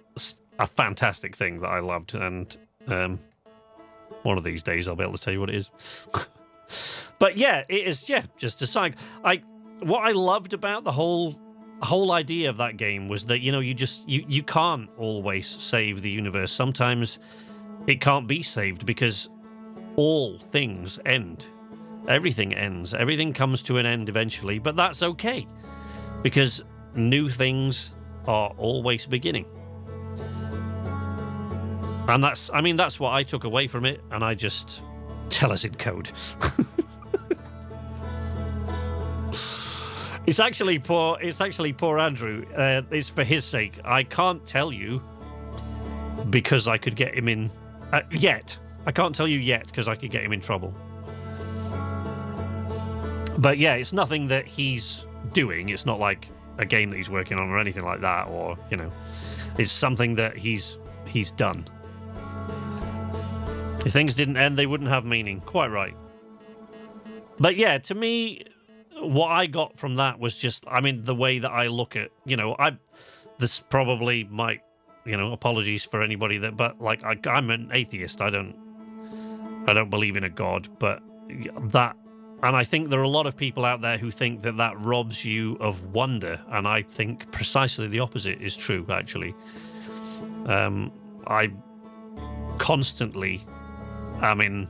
a fantastic thing that I loved, and one of these days I'll be able to tell you what it is. But yeah, it is. Yeah, just a side. What I loved about the whole idea of that game was that you can't always save the universe. Sometimes it can't be saved because all things end. Everything ends. Everything comes to an end eventually, but that's okay because new things are always beginning. And that's what I took away from it, and I just tell us in code. It's actually poor Andrew. It's for his sake. I can't tell you because I could get him in yet. I can't tell you yet because I could get him in trouble. But yeah, it's nothing that he's doing. It's not like a game that he's working on or anything like that, or it's something that he's done. If things didn't end, they wouldn't have meaning. Quite right. But yeah, to me, what I got from that was just, the way that I look at, this probably might, apologies for anybody but like I'm an atheist. I don't believe in a god, but that, and I think there are a lot of people out there who think that robs you of wonder, and I think precisely the opposite is true, actually. I constantly am in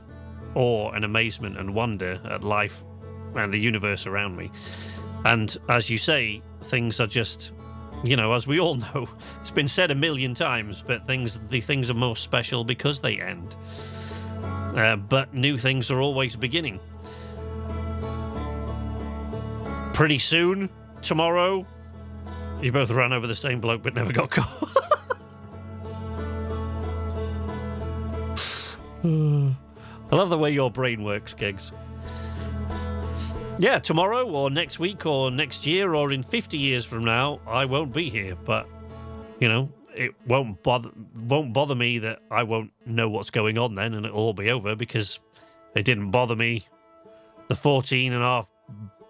awe and amazement and wonder at life and the universe around me. And as you say, things are just, as we all know, it's been said a million times, but the things are more special because they end. But new things are always beginning. Pretty soon, tomorrow, you both ran over the same bloke but never got caught. I love the way your brain works, Kegs. Yeah, tomorrow or next week or next year or in 50 years from now, I won't be here. But, it won't bother me that I won't know what's going on then, and it'll all be over because it didn't bother me the 14.5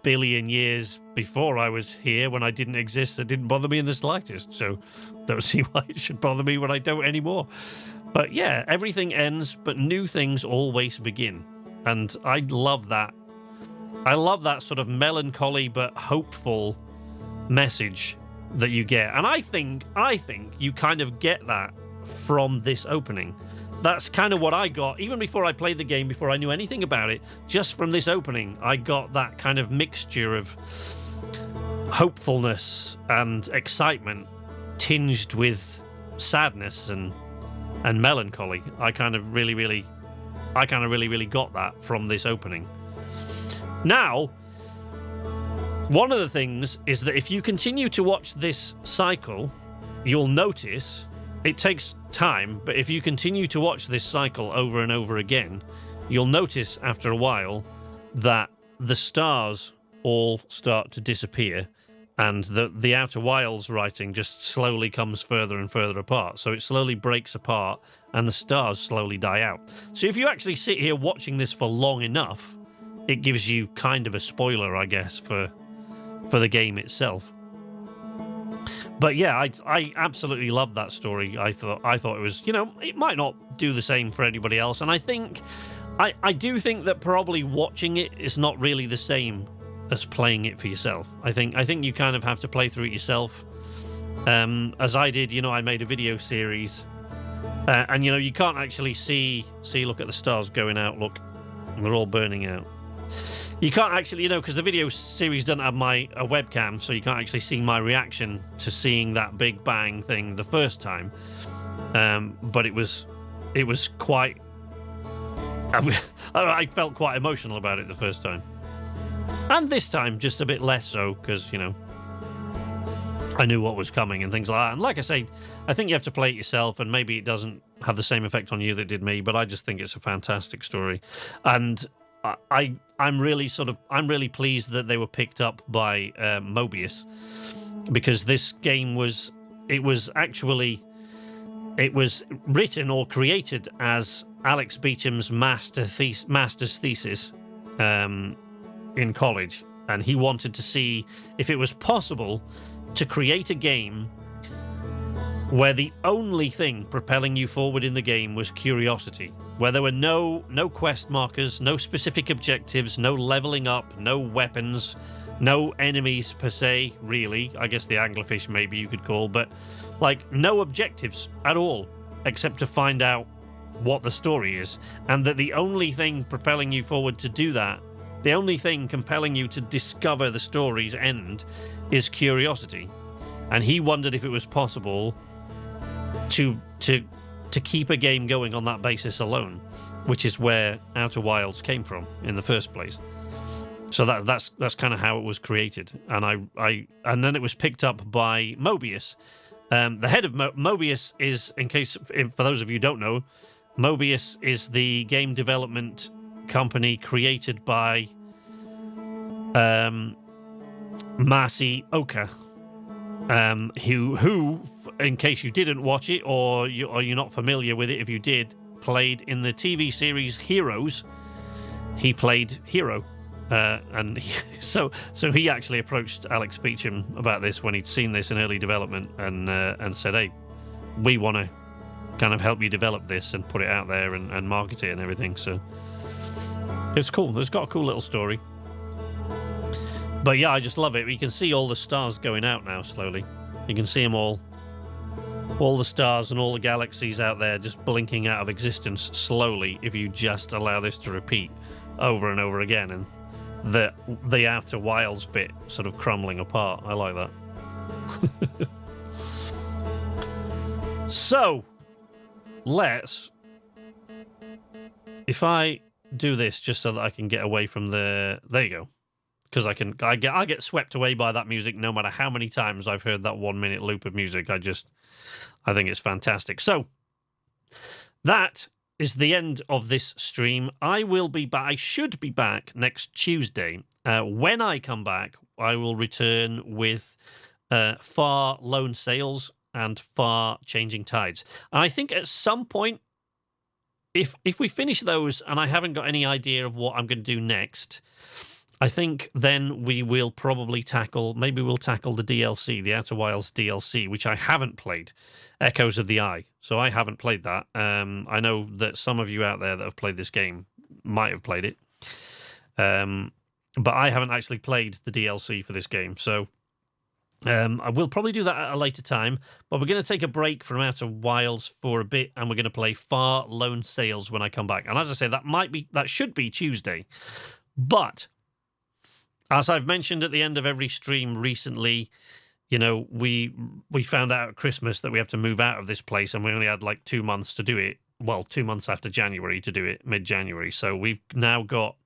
billion years before I was here when I didn't exist. It didn't bother me in the slightest. So don't see why it should bother me when I don't anymore. But yeah, everything ends, but new things always begin. And I love that. I love that sort of melancholy but hopeful message that you get. And I think you kind of get that from this opening. That's kind of what I got, even before I played the game, before I knew anything about it. Just from this opening, I got that kind of mixture of hopefulness and excitement tinged with sadness and melancholy. I kind of really got that from this opening. Now, one of the things is that if you continue to watch this cycle, you'll notice it takes time, but if you continue to watch this cycle over and over again, you'll notice after a while that the stars all start to disappear, and the Outer Wilds writing just slowly comes further and further apart. So it slowly breaks apart, and the stars slowly die out. So if you actually sit here watching this for long enough, it gives you kind of a spoiler, I guess, for the game itself. But yeah, I absolutely loved that story. I thought it was, it might not do the same for anybody else, and I do think that probably watching it is not really the same as playing it for yourself. I think you kind of have to play through it yourself. As I did, I made a video series, and you can't actually see. Look at the stars going out. Look, they're all burning out. You can't actually, because the video series doesn't have a webcam, so you can't actually see my reaction to seeing that big bang thing the first time. But it was quite. I felt quite emotional about it the first time, and this time just a bit less so because I knew what was coming and things like that. And like I say, I think you have to play it yourself, and maybe it doesn't have the same effect on you that it did me. But I just think it's a fantastic story, and I'm really pleased that they were picked up by Mobius, because this game was written or created as Alex Beecham's master's thesis in college, and he wanted to see if it was possible to create a game where the only thing propelling you forward in the game was curiosity, where there were no quest markers, no specific objectives, no leveling up, no weapons, no enemies per se, really. I guess the anglerfish maybe you could call, but no objectives at all, except to find out what the story is, and that the only thing propelling you forward to do that, the only thing compelling you to discover the story's end, is curiosity. And he wondered if it was possible to keep a game going on that basis alone, which is where Outer Wilds came from in the first place. So that's kind of how it was created, and and then it was picked up by Mobius. The head of Mobius is, for those of you who don't know, Mobius is the game development company created by Marcy Oka, who, in case you didn't watch it or you're not familiar with it, if you did, played in the TV series Heroes. He played Hero. So he actually approached Alex Beecham about this when he'd seen this in early development and said, hey, we want to kind of help you develop this and put it out there and market it and everything. So it's cool. It's got a cool little story. But yeah, I just love it. You can see all the stars going out now slowly. You can see them all the stars and all the galaxies out there just blinking out of existence slowly if you just allow this to repeat over and over again, and the Outer Wilds bit sort of crumbling apart. I like that. So if I do this just so that I can get away from there you go, because I get swept away by that music no matter how many times I've heard that 1 minute loop of music. I think it's fantastic. So that is the end of this stream. I should be back next Tuesday. When I come back, I will return with Far Lone Sails and Far Changing Tides. And I think at some point, if we finish those and I haven't got any idea of what I'm going to do next, I think then we will probably tackle the DLC, the Outer Wilds DLC, which I haven't played, Echoes of the Eye. So I haven't played that. I know that some of you out there that have played this game might have played it. But I haven't actually played the DLC for this game. So I will probably do that at a later time. But we're going to take a break from Outer Wilds for a bit, and we're going to play Far Lone Sails when I come back. And as I say, that should be Tuesday. But as I've mentioned at the end of every stream recently, we found out at Christmas that we have to move out of this place, and we only had 2 months to do it. Well, 2 months after January to do it, mid-January. So we've got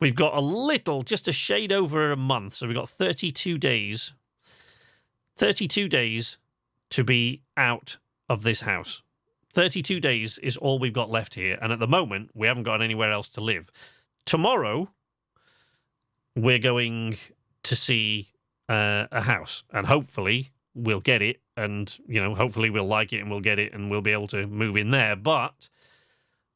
a little, just a shade over a month. So we've got 32 days. 32 days to be out of this house. 32 days is all we've got left here, and at the moment, we haven't got anywhere else to live. Tomorrow, we're going to see a house, and hopefully we'll get it, and hopefully we'll like it and we'll get it and we'll be able to move in there. But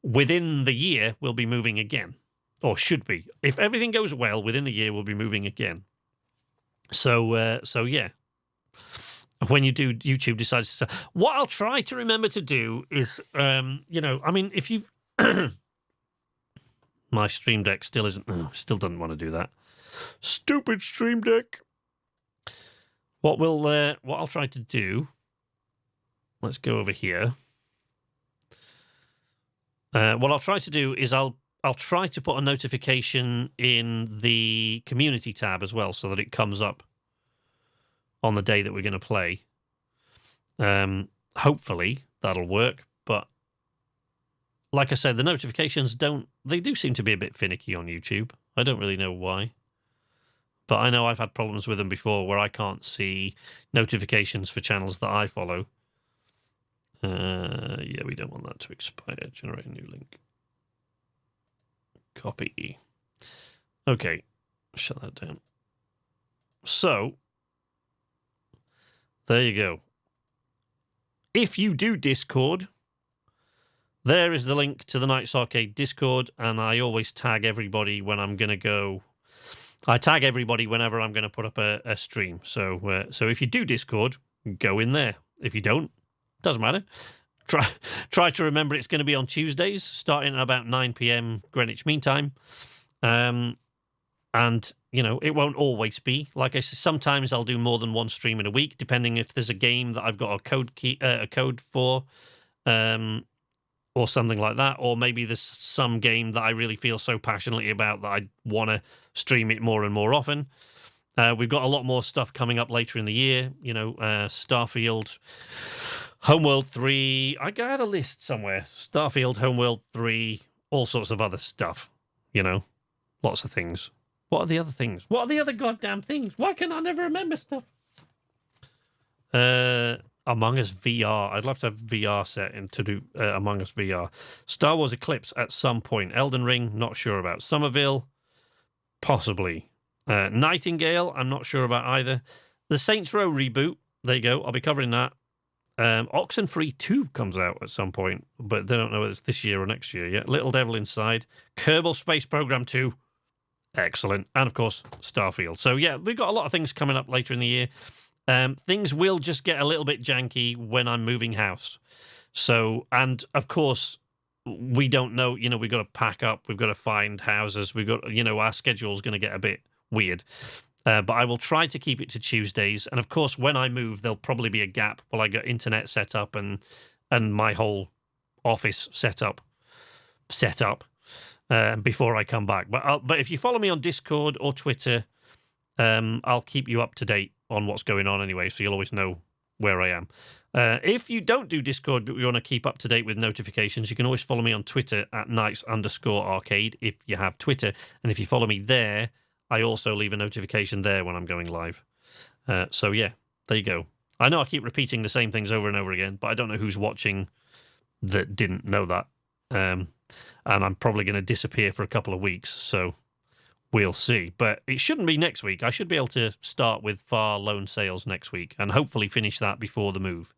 within the year we'll be moving again, or should be. If everything goes well, within the year we'll be moving again. So yeah, when YouTube decides to, what I'll try to remember to do is if you my Stream Deck still doesn't want to do that. Stupid Stream Deck. What I'll try to do... Let's go over here. What I'll try to do is I'll try to put a notification in the community tab as well, so that it comes up on the day that we're going to play. Hopefully that'll work, but like I said, the notifications do seem to be a bit finicky on YouTube. I don't really know why, but I know I've had problems with them before where I can't see notifications for channels that I follow. Yeah, we don't want that to expire. Generate a new link. Copy. Okay, shut that down. So, there you go. If you do Discord, there is the link to the Knights Arcade Discord, and I always tag everybody when I'm going to go. I tag everybody whenever I'm going to put up a stream. So if you do Discord, go in there. If you don't, doesn't matter. Try to remember it's going to be on Tuesdays, starting at about 9 p.m. Greenwich Mean Time. And, you know, it won't always be. Like I said, sometimes I'll do more than one stream in a week, depending if there's a game that I've got a code for, or something like that. Or maybe there's some game that I really feel so passionately about that I want to stream it more and more often. We've got a lot more stuff coming up later in the year. You know, Starfield, Homeworld 3. I had a list somewhere. Starfield, Homeworld 3, all sorts of other stuff. You know, lots of things. What are the other things? What are the other goddamn things? Why can I never remember stuff? Among Us VR. I'd love to have VR set in to do Among Us VR. Star Wars Eclipse at some point. Elden Ring, not sure about. Somerville, possibly. Nightingale, I'm not sure about either. The Saints Row reboot, there you go. I'll be covering that. Oxenfree 2 comes out at some point, but they don't know whether it's this year or next year yet. Little Devil Inside. Kerbal Space Program 2. Excellent. And, of course, Starfield. So, yeah, we've got a lot of things coming up later in the year. Things will just get a little bit janky when I'm moving house. So, and, of course, we don't know, you know, we've got to pack up, we've got to find houses, we've got, you know, our schedule's going to get a bit weird. But I will try to keep it to Tuesdays. And, of course, when I move, there'll probably be a gap while I got internet set up and my whole office set up before I come back. But if you follow me on Discord or Twitter, I'll keep you up to date on what's going on anyway, so you'll always know where I am. If you don't do Discord, but you want to keep up to date with notifications, you can always follow me on Twitter at Knights_Arcade if you have Twitter. And if you follow me there, I also leave a notification there when I'm going live. So yeah, there you go. I know I keep repeating the same things over and over again, but I don't know who's watching that didn't know that. And I'm probably going to disappear for a couple of weeks, so we'll see. But it shouldn't be next week. I should be able to start with Far Lone Sales next week and hopefully finish that before the move.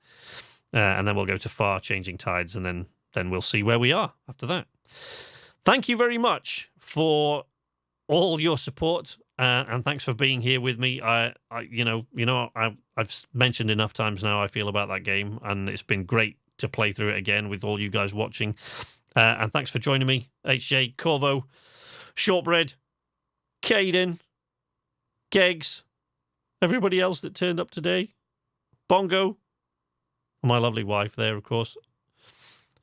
And then we'll go to Far Changing Tides, and then we'll see where we are after that. Thank you very much for all your support, and thanks for being here with me. I've mentioned enough times now how I feel about that game, and it's been great to play through it again with all you guys watching. And thanks for joining me, HJ, Corvo, Shortbread, Caden, Kegs, everybody else that turned up today, Bongo, my lovely wife there, of course,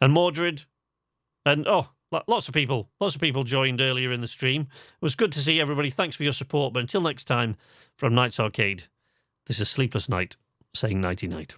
and Mordred, and lots of people joined earlier in the stream. It was good to see everybody. Thanks for your support. But until next time, from Knights Arcade, this is Sleepless Night saying nighty-night.